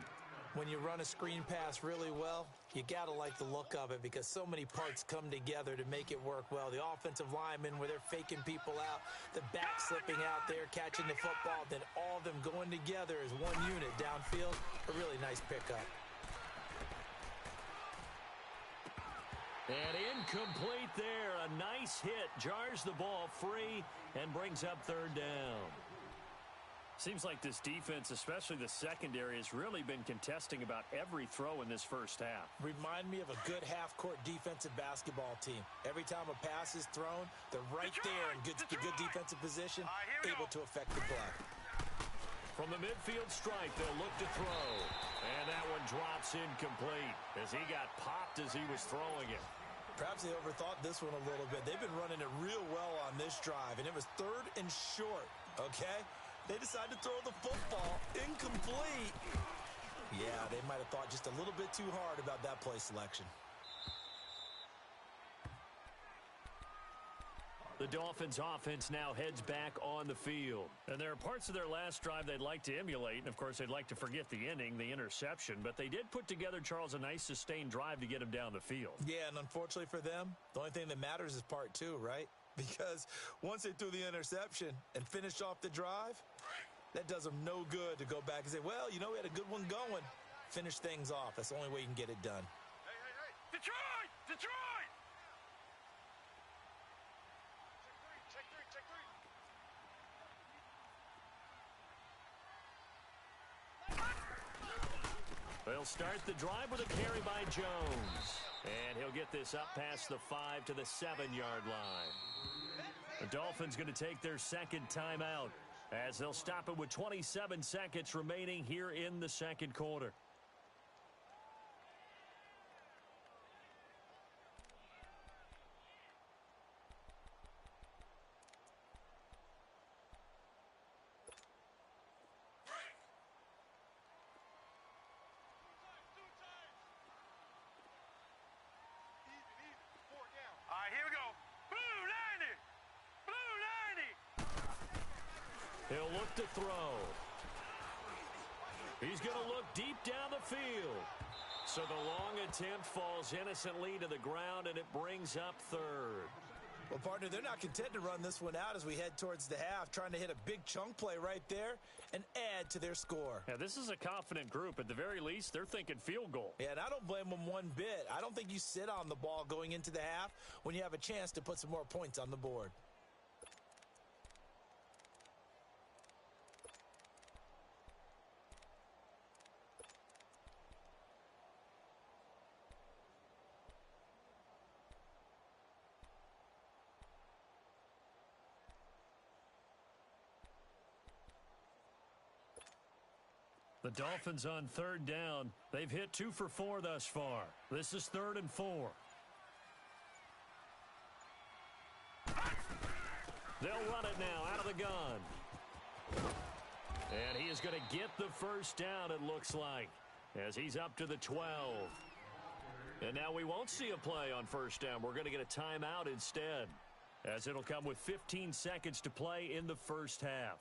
When you run a screen pass really well, you got to like the look of it because so many parts come together to make it work well. The offensive linemen where they're faking people out, the back slipping out there, catching the football, then all of them going together as one unit downfield. A really nice pickup. And incomplete there. A nice hit. Jars the ball free and brings up 3rd down. Seems like this defense, especially the secondary, has really been contesting about every throw in this first half. Remind me of a good half-court defensive basketball team. Every time a pass is thrown, they're right there in good defensive position, able to affect the play. From the midfield strike, they'll look to throw. And that one drops incomplete as he got popped as he was throwing it. Perhaps they overthought this one a little bit. They've been running it real well on this drive, and it was 3rd and short, okay? They decided to throw the football incomplete. Yeah, they might have thought just a little bit too hard about that play selection. The Dolphins offense now heads back on the field. And there are parts of their last drive they'd like to emulate. And, of course, they'd like to forget the inning, the interception. But they did put together, Charles, a nice sustained drive to get him down the field. Yeah, and unfortunately for them, the only thing that matters is part two, right? Because once they threw the interception and finished off the drive, that does them no good to go back and say, well, you know, we had a good one going. Finish things off. That's the only way you can get it done. Hey. Detroit! Detroit! Check three. They'll start the drive with a carry by Jones. And he'll get this up past the 5 to the 7-yard line. The Dolphins going to take their second timeout as they'll stop it with 27 seconds remaining here in the second quarter. All right, here we go. Blue 90! Blue 90! He'll look to throw. He's going to look deep down the field. So the long attempt falls innocently to the ground, and it brings up third. Well, partner, they're not content to run this one out as we head towards the half, trying to hit a big chunk play right there and add to their score. Yeah, this is a confident group. At the very least, they're thinking field goal. Yeah, and I don't blame them one bit. I don't think you sit on the ball going into the half when you have a chance to put some more points on the board. The Dolphins on third down. They've hit 2 for 4 thus far. This is 3rd and 4. They'll run it now out of the gun. And he is going to get the first down, it looks like, as he's up to the 12. And now we won't see a play on first down. We're going to get a timeout instead, as it'll come with 15 seconds to play in the first half.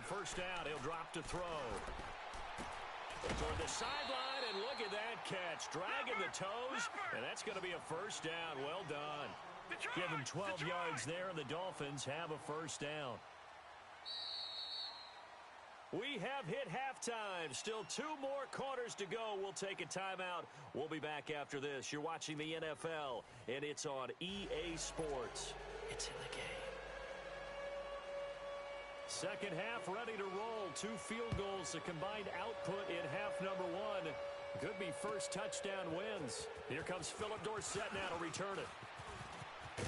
First down, he'll drop to throw. Toward the sideline, and look at that catch. Dragging the toes, and that's going to be a first down. Well done. Give him 12 yards there, and the Dolphins have a first down. We have hit halftime. Still 2 more quarters to go. We'll take a timeout. We'll be back after this. You're watching the NFL, and it's on EA Sports. It's in the game. Second half ready to roll. 2 field goals, the combined output in half number 1. Could be first touchdown wins. Here comes Philip Dorsett now to return it.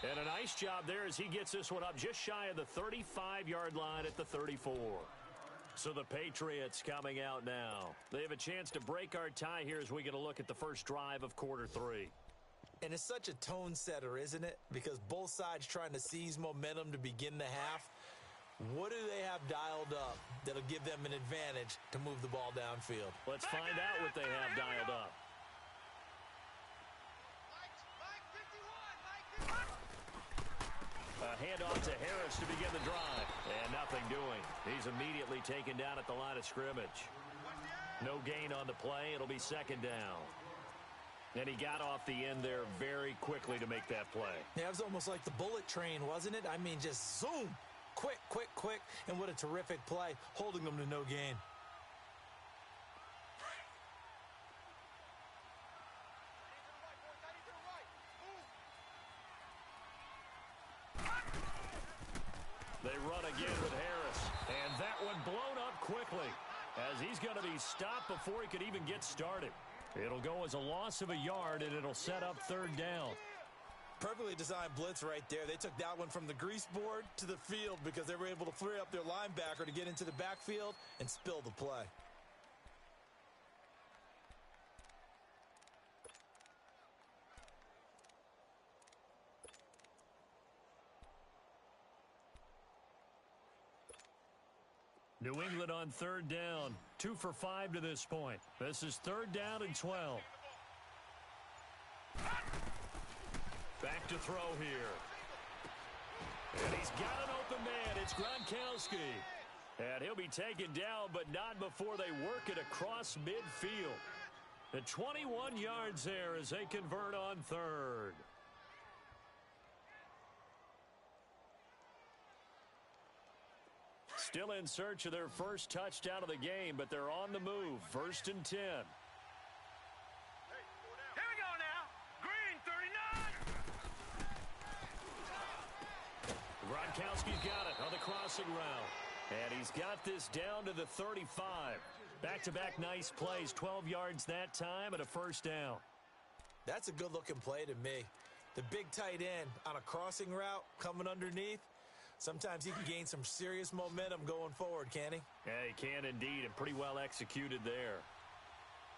And a nice job there as he gets this one up just shy of the 35-yard line at the 34. So the Patriots coming out now. They have a chance to break our tie here as we get a look at the first drive of quarter 3. And it's such a tone setter, isn't it? Because both sides trying to seize momentum to begin the half. What do they have dialed up that'll give them an advantage to move the ball downfield? Let's find out what they have dialed up. A handoff to Harris to begin the drive. And nothing doing. He's immediately taken down at the line of scrimmage. No gain on the play. It'll be second down. And he got off the end there very quickly to make that play. Yeah, it was almost like the bullet train, wasn't it? I mean, just zoom. Quick, quick, quick. And what a terrific play, holding them to no gain. They run again with Harris. And that one blown up quickly as he's going to be stopped before he could even get started. It'll go as a loss of a yard, and it'll set up third down. Perfectly designed blitz right there. They took that one from the grease board to the field because they were able to free up their linebacker to get into the backfield and spill the play. New England on third down. 2 for 5 to this point. This is third down and 12. Back to throw here. And he's got an open man. It's Gronkowski. And he'll be taken down, but not before they work it across midfield. The 21 yards there as they convert on third. Still in search of their first touchdown of the game, but they're on the move. 1st and 10. Here we go now. Green 39. Gronkowski's got it on the crossing route. And he's got this down to the 35. Back-to-back nice plays. 12 yards that time and a first down. That's a good-looking play to me. The big tight end on a crossing route coming underneath. Sometimes he can gain some serious momentum going forward, can he? Yeah, he can indeed, and pretty well executed there.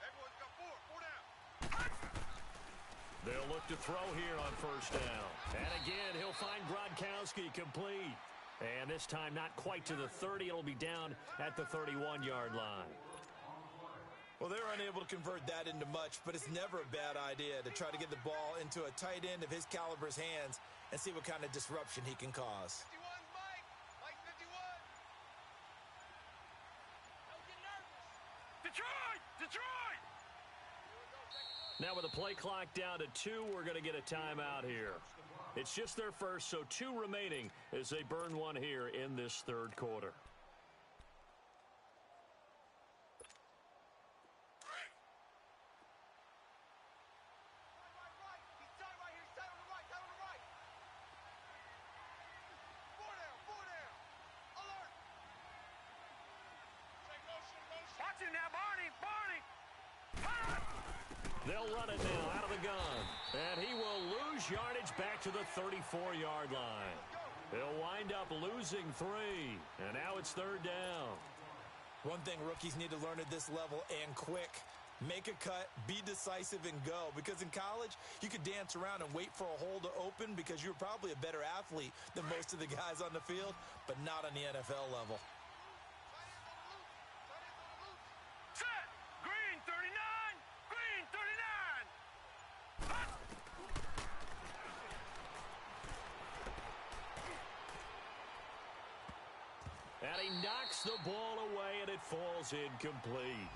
Everyone's got four down. They'll look to throw here on first down. And again, he'll find Gronkowski complete. And this time not quite to the 30. It'll be down at the 31-yard line. Well, they were unable to convert that into much, but it's never a bad idea to try to get the ball into a tight end of his caliber's hands and see what kind of disruption he can cause. 51's Mike. Mike 51. Don't get nervous. Detroit! Detroit! Now with the play clock down to 2, we're going to get a timeout here. It's just their first, so 2 remaining as they burn one here in this third quarter. They'll run it now out of the gun. And he will lose yardage back to the 34-yard line. He'll wind up losing 3. And now it's third down. One thing rookies need to learn at this level, and quick. Make a cut, be decisive, and go. Because in college, you could dance around and wait for a hole to open because you're probably a better athlete than most of the guys on the field, but not on the NFL level. Set! Green 39! Green 39! Hot! And he knocks the ball away, and it falls incomplete.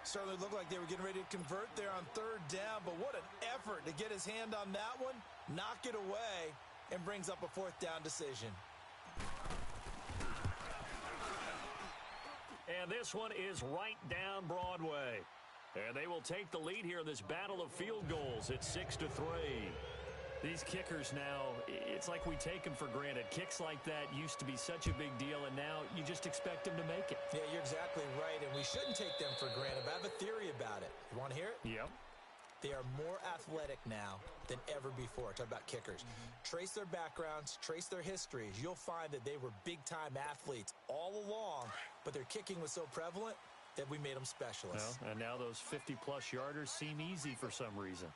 Certainly looked like they were getting ready to convert there on third down, but what an effort to get his hand on that one, knock it away, and brings up a fourth down decision. And this one is right down Broadway. And they will take the lead here in this battle of field goals. It's 6-3. These kickers now, it's like we take them for granted. Kicks like that used to be such a big deal, and now you just expect them to make it. Yeah, you're exactly right, and we shouldn't take them for granted. But I have a theory about it. You want to hear it? Yep. They are more athletic now than ever before. Talk about kickers. Trace their backgrounds, trace their histories. You'll find that they were big-time athletes all along, but their kicking was so prevalent that we made them specialists. Well, and now those 50-plus yarders seem easy for some reason.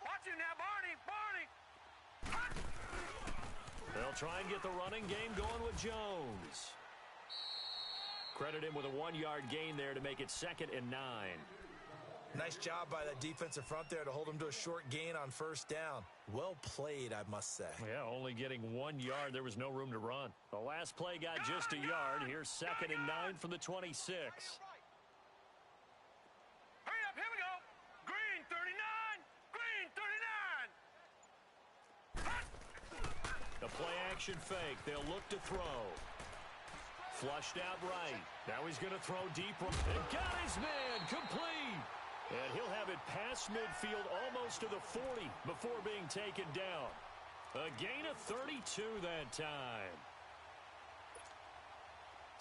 Watch him now, Barney! Barney! They'll try and get the running game going with Jones. Credit him with a 1-yard gain there to make it 2nd and 9. Nice job by that defensive front there to hold him to a short gain on first down. Well played, I must say. Yeah, only getting 1 yard. There was no room to run. The last play got just a yard. Here's 2nd and 9 from the 26. Hurry up, here we go! Green 39! Green 39! The play action fake. They'll look to throw. Flushed out right. Now he's going to throw deep. And got his man complete. And he'll have it past midfield almost to the 40 before being taken down. A gain of 32 that time.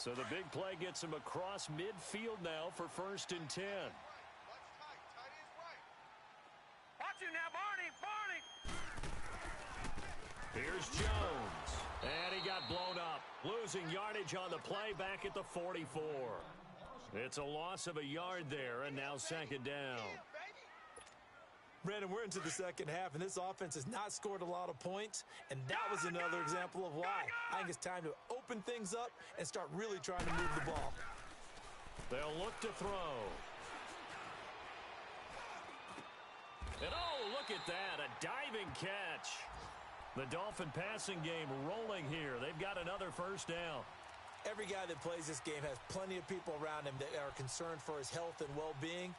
So the big play gets him across midfield now for 1st and 10. Watch him now, Barney! Here's Jones. And he got blown up. Losing yardage on the play back at the 44. It's a loss of a yard there, and now 2nd down. Brandon, we're into the second half, and this offense has not scored a lot of points, and that was another example of why. I think it's time to open things up and start really trying to move the ball. They'll look to throw. And oh, look at that, a diving catch. The Dolphin passing game rolling here. They've got another 1st down. Every guy that plays this game has plenty of people around him that are concerned for his health and well-being.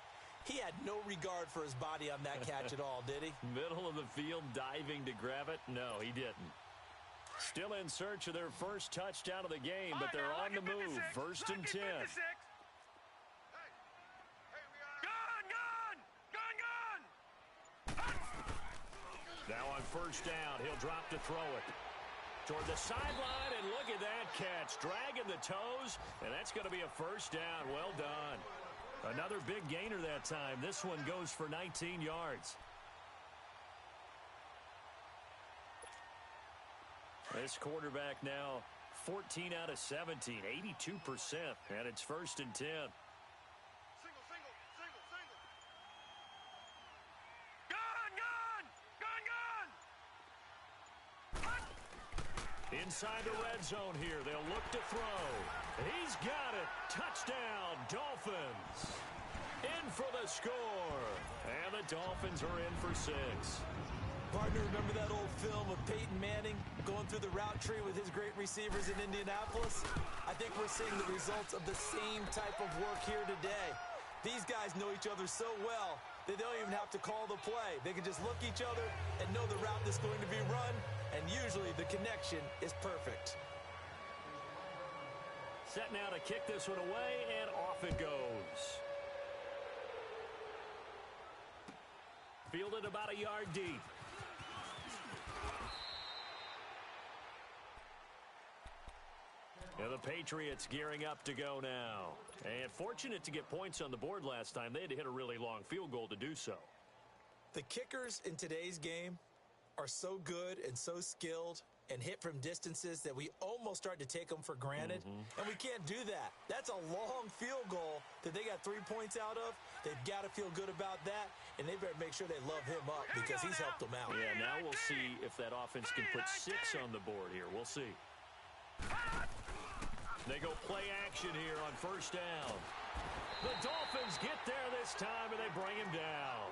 He had no regard for his body on that catch at all, did he? Middle of the field, diving to grab it? No, he didn't. Still in search of their first touchdown of the game, but they're on the move. 1st and 10. Now on 1st down, he'll drop to throw it. Toward the sideline, and look at that catch. Dragging the toes, and that's going to be a 1st down. Well done. Another big gainer that time. This one goes for 19 yards. This quarterback now 14 out of 17, 82%, and it's 1st and 10. Inside the red zone here. They'll look to throw. He's got it. Touchdown, Dolphins. In for the score. And the Dolphins are in for 6. Partner, remember that old film of Peyton Manning going through the route tree with his great receivers in Indianapolis? I think we're seeing the results of the same type of work here today. These guys know each other so well that they don't even have to call the play. They can just look each other and know the route that's going to be run, and usually the connection is perfect. Set now to kick this one away, and off it goes. Fielded about a yard deep. And the Patriots gearing up to go now. And fortunate to get points on the board last time. They had to hit a really long field goal to do so. The kickers in today's game are so good and so skilled and hit from distances that we almost start to take them for granted. And we can't do that. That's a long field goal that they got 3 points out of. They've got to feel good about that, and they better make sure they love him up because he's helped them out. Yeah, now we'll see if that offense can put 6 on the board here. We'll see. They go play action here on 1st down. The Dolphins get there this time, and they bring him down.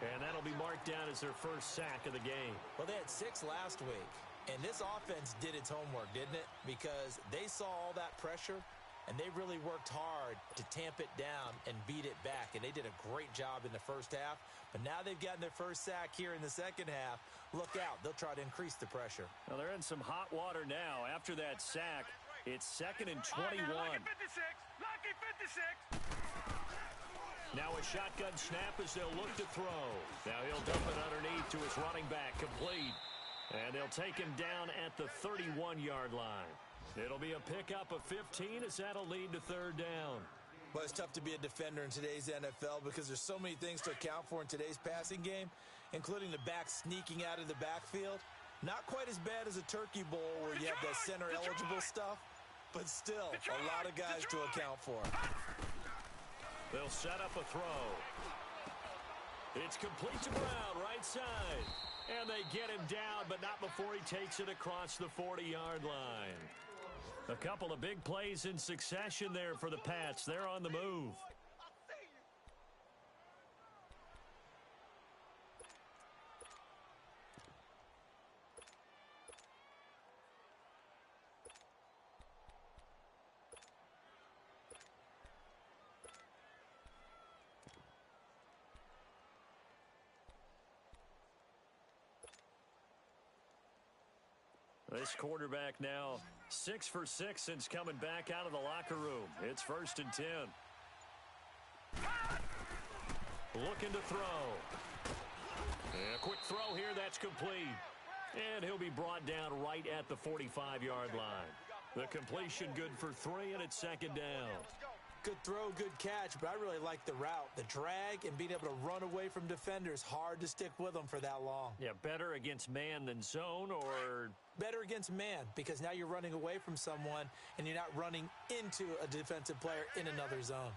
And that'll be marked down as their first sack of the game. Well, they had 6 last week, and this offense did its homework, didn't it? Because they saw all that pressure, and they really worked hard to tamp it down and beat it back. And they did a great job in the first half. But now they've gotten their first sack here in the second half. Look out. They'll try to increase the pressure. Well, they're in some hot water now. After that sack, it's 2nd and 21. Lucky 56. Lucky 56. Now a shotgun snap as they'll look to throw. Now he'll dump it underneath to his running back, complete. And they'll take him down at the 31-yard line. It'll be a pickup of 15 as that'll lead to 3rd down. But it's tough to be a defender in today's NFL because there's so many things to account for in today's passing game, including the back sneaking out of the backfield. Not quite as bad as a turkey bowl where you have that center-eligible stuff, but still a lot of guys to account for. They'll set up a throw. It's complete to Brown, right side. And they get him down, but not before he takes it across the 40-yard line. A couple of big plays in succession there for the Pats. They're on the move. This quarterback now 6 for 6 since coming back out of the locker room. It's 1st and 10. Looking to throw. And a quick throw here, that's complete. And he'll be brought down right at the 45-yard line. The completion good for 3, and it's second down. Good throw, good catch, but I really like the route. The drag and being able to run away from defenders, hard to stick with them for that long. Yeah, better against man than zone, or? Better against man, because now you're running away from someone and you're not running into a defensive player in another zone.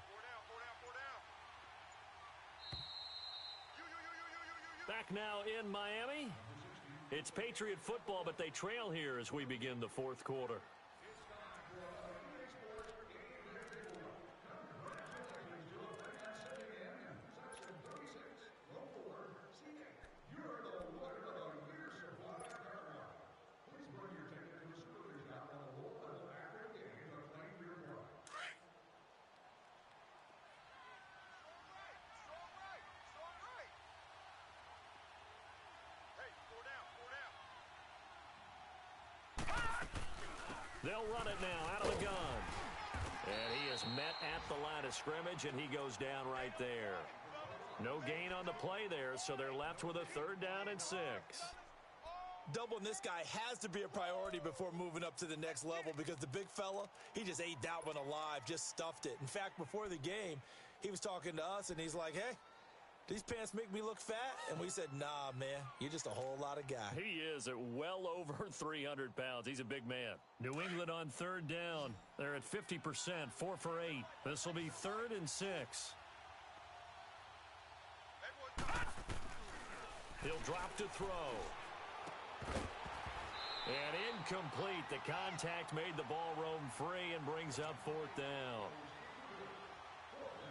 Back now in Miami. It's Patriot football, but they trail here as we begin the fourth quarter. They'll run it now out of the gun. And he is met at the line of scrimmage, and he goes down right there. No gain on the play there, so they're left with a 3rd down and 6. Doubling this guy has to be a priority before moving up to the next level, because the big fella, he just ate that one alive, just stuffed it. In fact, before the game, he was talking to us, and he's like, hey, these pants make me look fat? And we said, nah, man, you're just a whole lot of guy. He is at well over 300 pounds. He's a big man. New England on 3rd down. They're at 50%, 4 for 8. This will be 3rd and 6. He'll drop to throw. And incomplete. The contact made the ball roam free and brings up 4th down.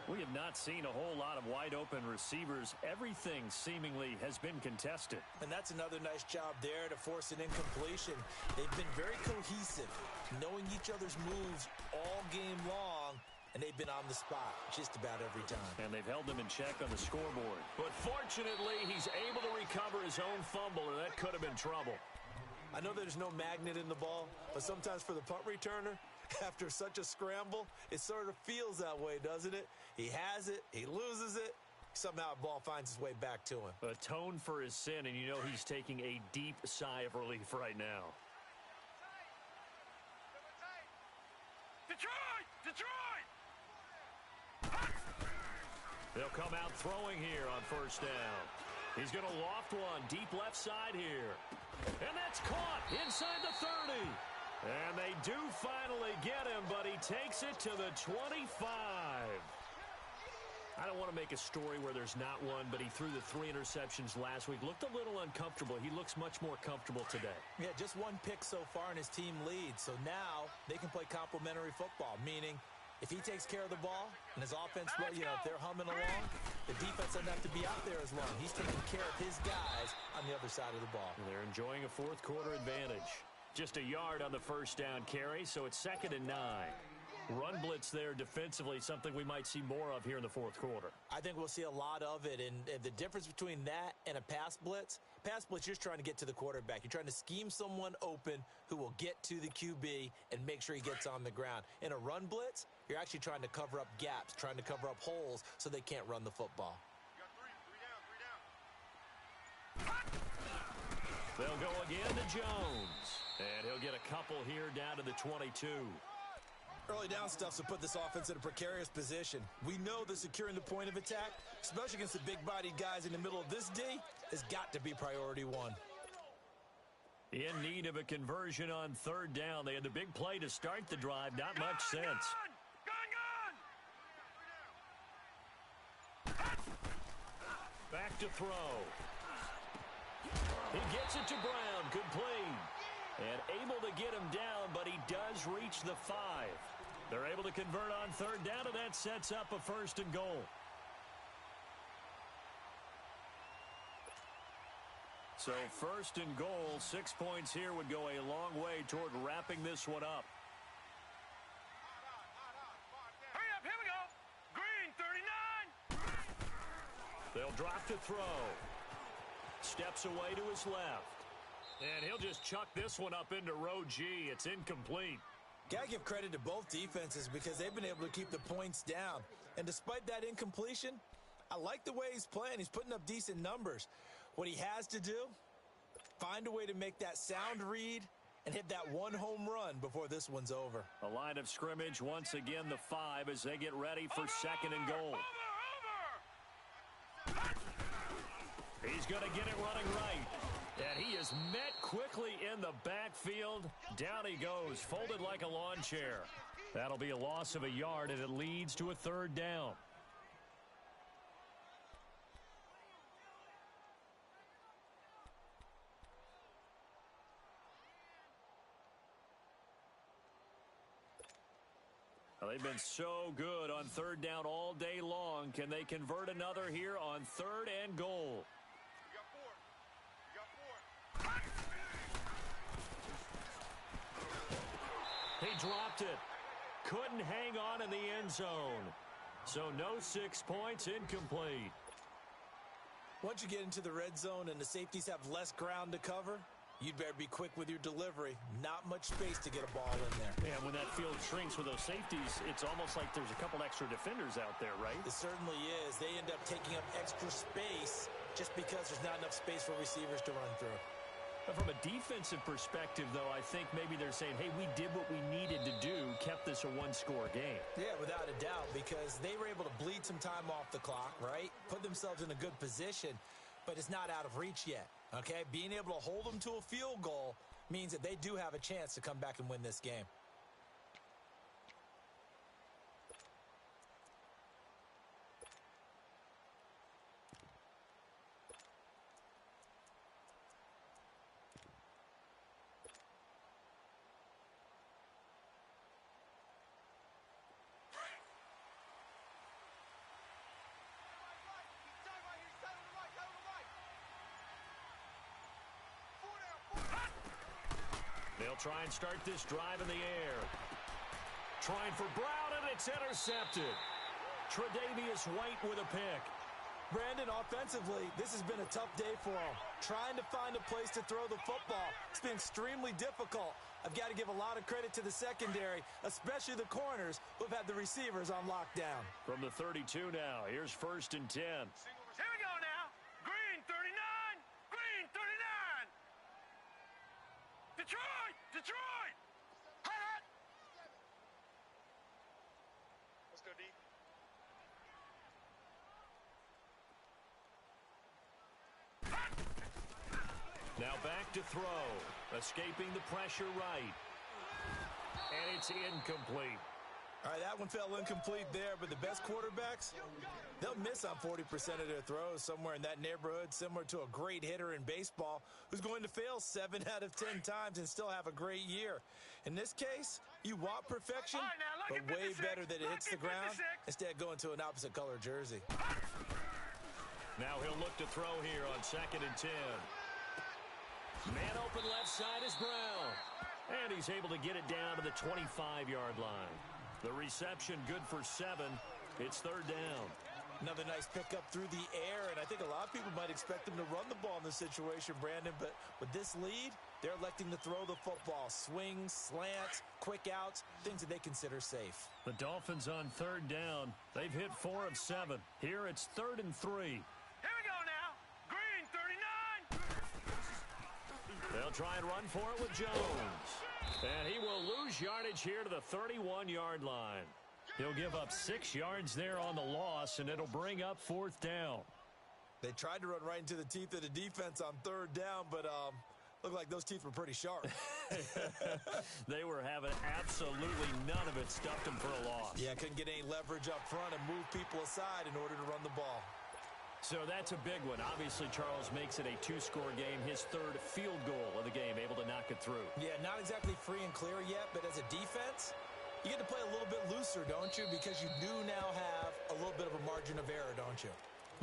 We have not seen a whole lot of wide-open receivers. Everything seemingly has been contested. And that's another nice job there to force an incompletion. They've been very cohesive, knowing each other's moves all game long, and they've been on the spot just about every time. And they've held him in check on the scoreboard. But fortunately, he's able to recover his own fumble, or that could have been trouble. I know there's no magnet in the ball, but sometimes for the punt returner, after such a scramble, it sort of feels that way, doesn't it? He has it, he loses it, somehow the ball finds its way back to him. Atone for his sin, and you know he's taking a deep sigh of relief right now. Detroit! They'll come out throwing here on 1st down. He's going to loft one deep left side here. And that's caught inside the 30. And they do finally get him, but he takes it to the 25. I don't want to make a story where there's not one, but he threw the 3 interceptions last week. Looked a little uncomfortable. He looks much more comfortable today. Yeah, just 1 pick so far and his team leads. So now they can play complementary football, meaning if he takes care of the ball and his offense, well, you know, if they're humming along, the defense doesn't have to be out there as long. He's taking care of his guys on the other side of the ball. And they're enjoying a 4th quarter advantage. Just a yard on the 1st down carry, so it's 2nd and 9. Run blitz there defensively, something we might see more of here in the 4th quarter. I think we'll see a lot of it, and the difference between that and a pass blitz, you're just trying to get to the quarterback. You're trying to scheme someone open who will get to the QB and make sure he gets on the ground. In a run blitz, you're actually trying to cover up gaps, trying to cover up holes so they can't run the football. They'll go again to Jones. And he'll get a couple here down to the 22. Early down stuff to put this offense in a precarious position. We know that securing the point of attack, especially against the big-bodied guys in the middle of this D, has got to be priority 1. In need of a conversion on 3rd down. They had the big play to start the drive. Not much sense. Back to throw. He gets it to Brown. Good play. And able to get him down, but he does reach the 5. They're able to convert on 3rd down, and that sets up a 1st and goal. So 1st and goal, 6 points here would go a long way toward wrapping this one up. Hurry up, here we go. Green, 39. They'll drop to throw. Steps away to his left. And he'll just chuck this one up into row G. It's incomplete. Got to give credit to both defenses because they've been able to keep the points down. And despite that incompletion, I like the way he's playing. He's putting up decent numbers. What he has to do, find a way to make that sound read and hit that one home run before this one's over. A line of scrimmage, once again the 5 as they get ready for second and goal. He's going to get it running right. And he is met quickly in the backfield. Down he goes, folded like a lawn chair. That'll be a loss of a yard, and it leads to a third down. Well, they've been so good on third down all day long. Can they convert another here on third and goal? He dropped it. Couldn't hang on in the end zone. So no 6 points, incomplete. Once you get into the red zone and the safeties have less ground to cover, you'd better be quick with your delivery. Not much space to get a ball in there. And when that field shrinks with those safeties, it's almost like there's a couple extra defenders out there, right? It certainly is. They end up taking up extra space just because there's not enough space for receivers to run through. But from a defensive perspective, though, I think maybe they're saying, hey, we did what we needed to do, kept this a one-score game. Yeah, without a doubt, because they were able to bleed some time off the clock, right? Put themselves in a good position, but it's not out of reach yet, okay? Being able to hold them to a field goal means that they do have a chance to come back and win this game. They'll try and start this drive in the air. Trying for Brown, and it's intercepted. Tre'Davious White with a pick. Brandon, offensively, this has been a tough day for them. Trying to find a place to throw the football. It's been extremely difficult. I've got to give a lot of credit to the secondary, especially the corners who've had the receivers on lockdown. From the 32 now, here's 1st and 10. Here we go now. Green 39. Green 39. Detroit! Detroit! Hot! Let's go, D. Now back to throw. Escaping the pressure right. And it's incomplete. All right, that one fell incomplete there, but the best quarterbacks, they'll miss on 40% of their throws, somewhere in that neighborhood, similar to a great hitter in baseball who's going to fail 7 out of 10 times and still have a great year. In this case, you want perfection, but way better that it hits the ground instead of going to an opposite color jersey. Now he'll look to throw here on 2nd and 10. Man open left side is Brown. And he's able to get it down to the 25-yard line. The reception good for 7. It's 3rd down. Another nice pickup through the air, and I think a lot of people might expect them to run the ball in this situation, Brandon, but with this lead, they're electing to throw the football. Swings, slants, quick outs, things that they consider safe. The Dolphins on 3rd down. They've hit 4 of 7. Here it's 3rd and 3. Here we go now. Green 39. They'll try and run for it with Jones. And he will lose yardage here to the 31-yard line. He'll give up 6 yards there on the loss, and it'll bring up 4th down. They tried to run right into the teeth of the defense on 3rd down, but looked like those teeth were pretty sharp. They were having absolutely none of it, stuffed them for a loss. Yeah, couldn't get any leverage up front and move people aside in order to run the ball. So that's a big one. Obviously, Charles makes it a 2-score game. His 3rd field goal of the game, able to knock it through. Yeah, not exactly free and clear yet, but as a defense, you get to play a little bit looser, don't you? Because you do now have a little bit of a margin of error, don't you?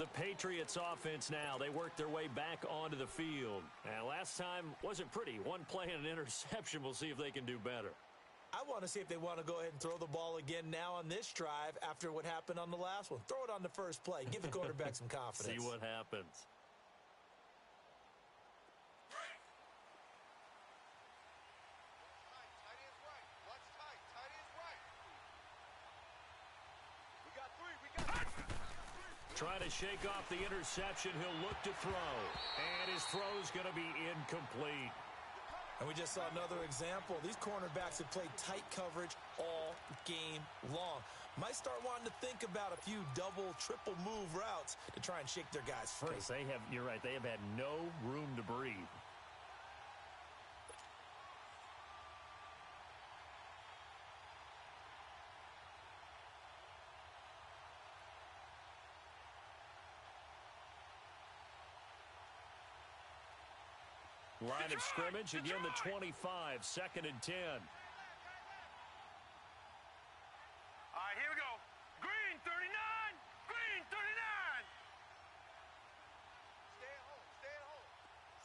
The Patriots offense now, they work their way back onto the field. And last time wasn't pretty. One play and an interception. We'll see if they can do better. I want to see if they want to go ahead and throw the ball again now on this drive after what happened on the last one. Throw it on the first play. Give the quarterback some confidence. See what happens. Trying to shake off the interception. He'll look to throw. And his throw's going to be incomplete. And we just saw another example. These cornerbacks have played tight coverage all game long. Might start wanting to think about a few double, triple move routes to try and shake their guys free. You're right, they have had no room to breathe. Line of scrimmage, again the 25, 2nd and 10. All right, here we go. Green 39, green 39. Stay at home, stay at home,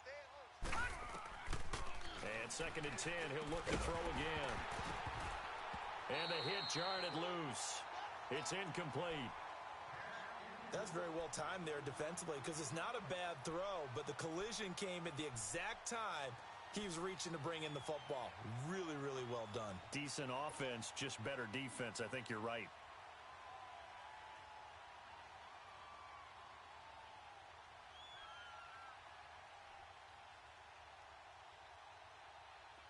stay at home, stay at home. And 2nd and 10, he'll look to throw again. And the hit jarred it loose. It's incomplete. That's very well timed there defensively because it's not a bad throw, but the collision came at the exact time he was reaching to bring in the football. Really, really well done. Decent offense, just better defense. I think you're right.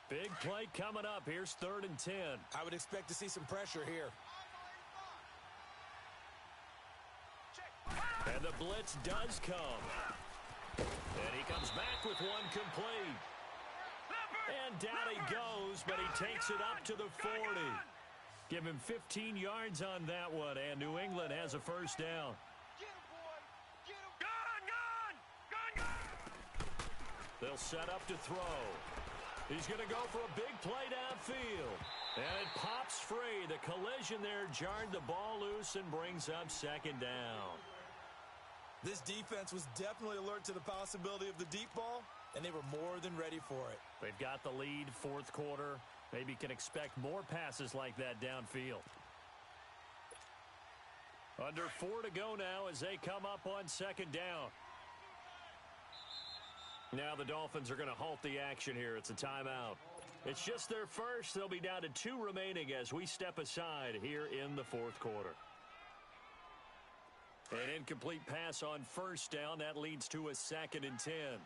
Big play coming up. Here's 3rd and 10. I would expect to see some pressure here. And the blitz does come. And he comes back with one complete. And down he goes, but he takes it up to the 40. Give him 15 yards on that one, and New England has a first down. Get him, boy. Get him. Gun. They'll set up to throw. He's going to go for a big play downfield. And it pops free. The collision there jarred the ball loose and brings up 2nd down. This defense was definitely alert to the possibility of the deep ball, and they were more than ready for it. They've got the lead, 4th quarter. Maybe can expect more passes like that downfield. Under 4 to go now as they come up on 2nd down. Now the Dolphins are going to halt the action here. It's a timeout. It's just their first. They'll be down to 2 remaining as we step aside here in the 4th quarter. An incomplete pass on 1st down. That leads to a 2nd and 10. Here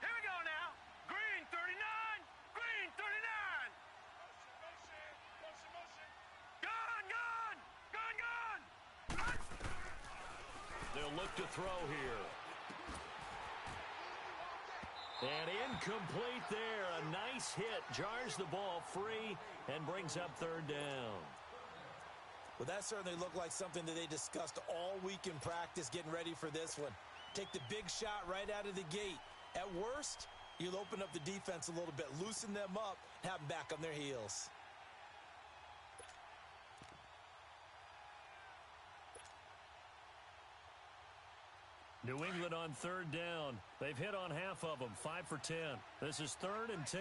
we go now. Green 39, green 39. Gun. They'll look to throw here. And incomplete there. A nice hit. Jars the ball free and brings up 3rd down. Well, that certainly looked like something that they discussed all week in practice getting ready for this one. Take the big shot right out of the gate. At worst, you'll open up the defense a little bit, loosen them up, have them back on their heels. New England on 3rd down. They've hit on half of them, 5 for 10. This is 3rd and 10.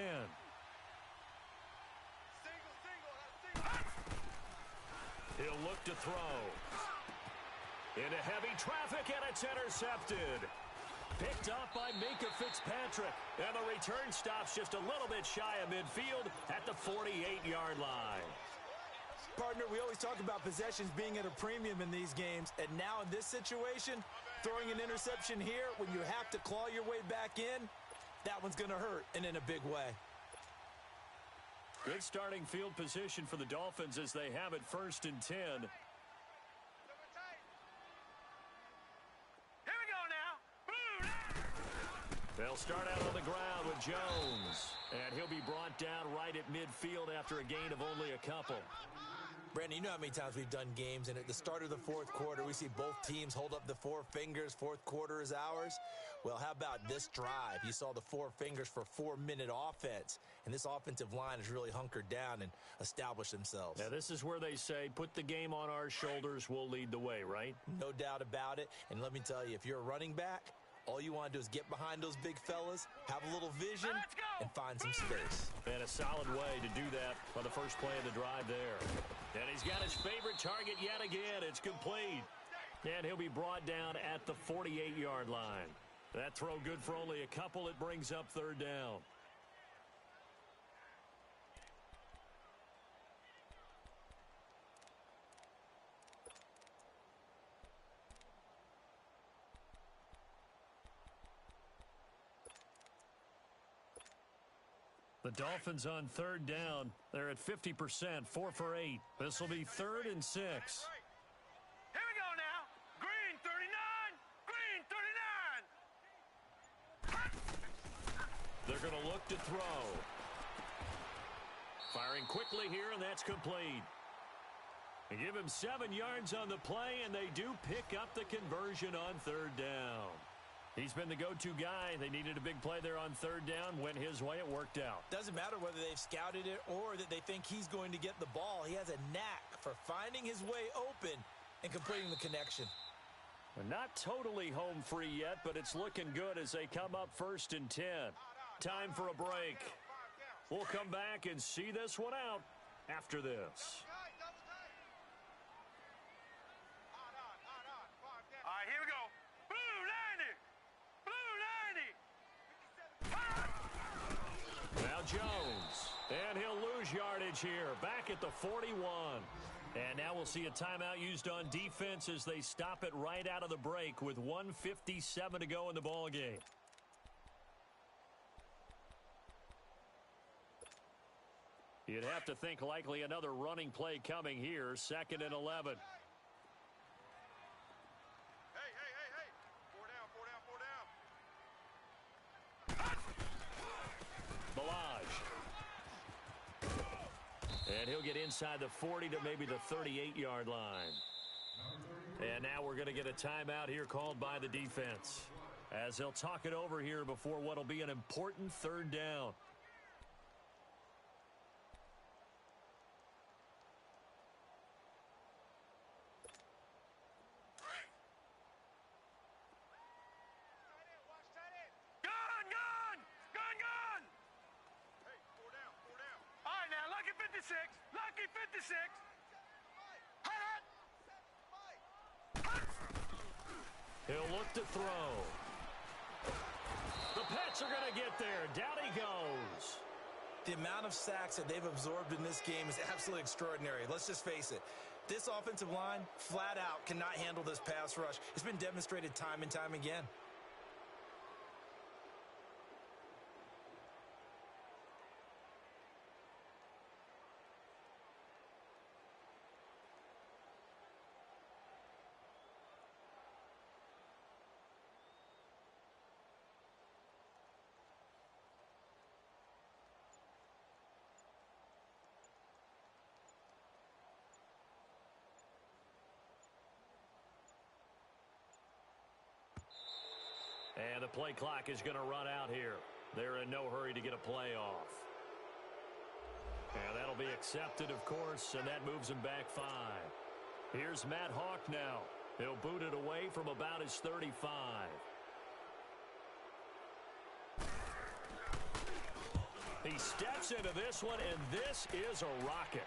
He'll look to throw. Into heavy traffic, and it's intercepted. Picked up by Minkah Fitzpatrick. And the return stops just a little bit shy of midfield at the 48-yard line. Partner, we always talk about possessions being at a premium in these games. And now in this situation, throwing an interception here when you have to claw your way back in, that one's going to hurt, and in a big way. Good starting field position for the Dolphins as they have it 1st and 10. Here we go now. Blue. They'll start out on the ground with Jones. And he'll be brought down right at midfield after a gain of only a couple. Brandon, you know how many times we've done games, and at the start of the 4th quarter, we see both teams hold up the 4 fingers, 4th quarter is ours. Well, how about this drive? You saw the 4 fingers for 4-minute offense, and this offensive line has really hunkered down and established themselves. Now, this is where they say, put the game on our shoulders, we'll lead the way, right? No doubt about it, and let me tell you, if you're a running back, all you want to do is get behind those big fellas, have a little vision, and find some space. And a solid way to do that on the first play of the drive there. And he's got his favorite target yet again. It's complete. And he'll be brought down at the 48-yard line. That throw good for only a couple. It brings up 3rd down. The Dolphins on third down. They're at 50%, 4 for 8. This will be 3rd and 6. Here we go now. Green 39. Green 39. They're going to look to throw. Firing quickly here, and that's complete. They give him 7 yards on the play, and they do pick up the conversion on third down. He's been the go-to guy. They needed a big play there on third down. Went his way. It worked out. Doesn't matter whether they've scouted it or that they think he's going to get the ball. He has a knack for finding his way open and completing the connection. Not totally home free yet, but it's looking good as they come up 1st and 10. Time for a break. We'll come back and see this one out after this. All right, here we go. Blue 90. Blue 90. Now Jones, and he'll lose yardage here, back at the 41. And now we'll see a timeout used on defense as they stop it right out of the break with 1:57 to go in the ball game. You'd have to think likely another running play coming here, 2nd and 11. Hey. 4 down. Balaj. And he'll get inside the 40 to maybe the 38-yard line. And now we're going to get a timeout here called by the defense as they'll talk it over here before what will be an important 3rd down. Lucky 56. He'll look to throw. The Pats are going to get there. Down he goes. The amount of sacks that they've absorbed in this game is absolutely extraordinary. Let's just face it. This offensive line, flat out, cannot handle this pass rush. It's been demonstrated time and time again. And the play clock is going to run out here. They're in no hurry to get a play off. And that'll be accepted, of course, and that moves him back 5. Here's Matt Hawk now. He'll boot it away from about his 35. He steps into this one, and this is a rocket.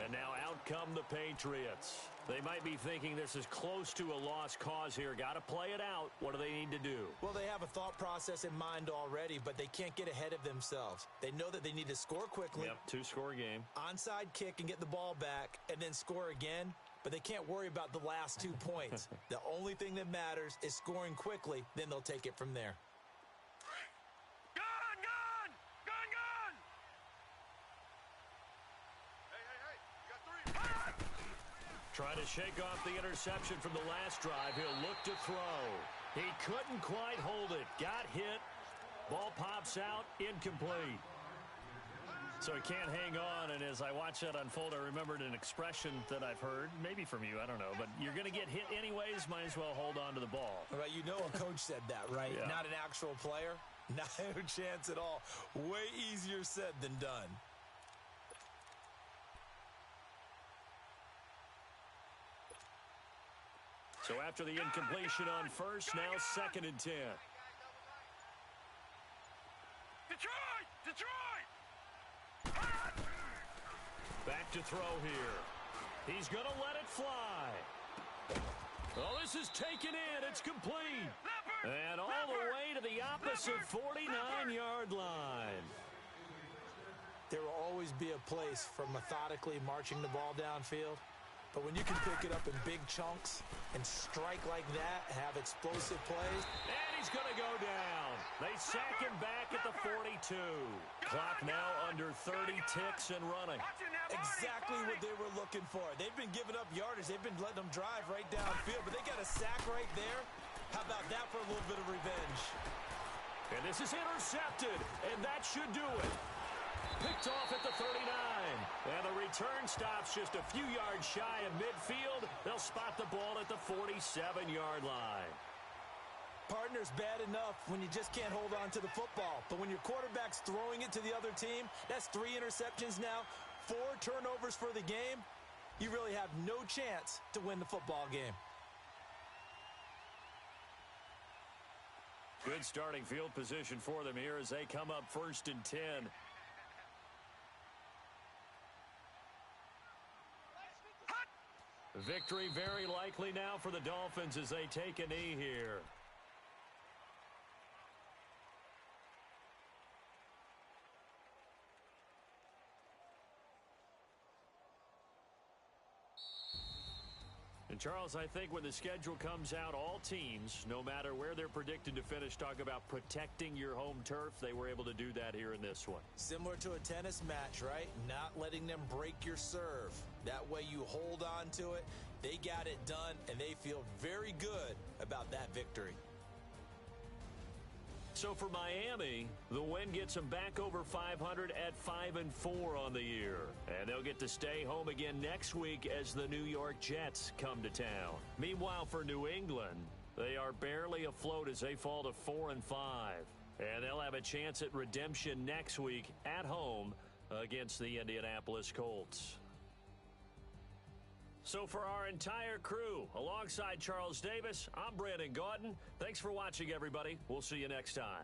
And now out come the Patriots. They might be thinking this is close to a lost cause here. Got to play it out. What do they need to do? Well, they have a thought process in mind already, but they can't get ahead of themselves. They know that they need to score quickly. Yep, 2-score game. Onside kick and get the ball back and then score again, but they can't worry about the last 2 points. The only thing that matters is scoring quickly, then they'll take it from there. Trying to shake off the interception from the last drive. He'll look to throw. He couldn't quite hold it. Got hit. Ball pops out. Incomplete. So he can't hang on, and as I watch that unfold, I remembered an expression that I've heard, maybe from you, I don't know, but you're going to get hit anyways, might as well hold on to the ball. Right, you know a coach said that, right? Yeah. Not an actual player. No chance at all. Way easier said than done. So after the incompletion on first, now 2nd and 10. Detroit! Back to throw here. He's going to let it fly. Oh, this is taken in. It's complete. And all the way to the opposite 49-yard line. There will always be a place for methodically marching the ball downfield. But when you can pick it up in big chunks and strike like that, have explosive plays. And he's going to go down. They sack him back at the 42. Clock now under 30 ticks and running. Exactly what they were looking for. They've been giving up yardage. They've been letting them drive right downfield, but they got a sack right there. How about that for a little bit of revenge? And this is intercepted, and that should do it. Picked off at the 39. And the return stops just a few yards shy of midfield. They'll spot the ball at the 47-yard line. Partner's bad enough when you just can't hold on to the football. But when your quarterback's throwing it to the other team, that's 3 interceptions now, 4 turnovers for the game. You really have no chance to win the football game. Good starting field position for them here as they come up 1st and 10. Victory very likely now for the Dolphins as they take a knee here. And Charles, I think when the schedule comes out, all teams, no matter where they're predicted to finish, talk about protecting your home turf. They were able to do that here in this one. Similar to a tennis match, right? Not letting them break your serve. That way you hold on to it. They got it done, and they feel very good about that victory. So for Miami, the win gets them back over 500 at 5-4 on the year. And they'll get to stay home again next week as the New York Jets come to town. Meanwhile, for New England, they are barely afloat as they fall to 4-5. And they'll have a chance at redemption next week at home against the Indianapolis Colts. So for our entire crew, alongside Charles Davis, I'm Brandon Gaudin. Thanks for watching, everybody. We'll see you next time.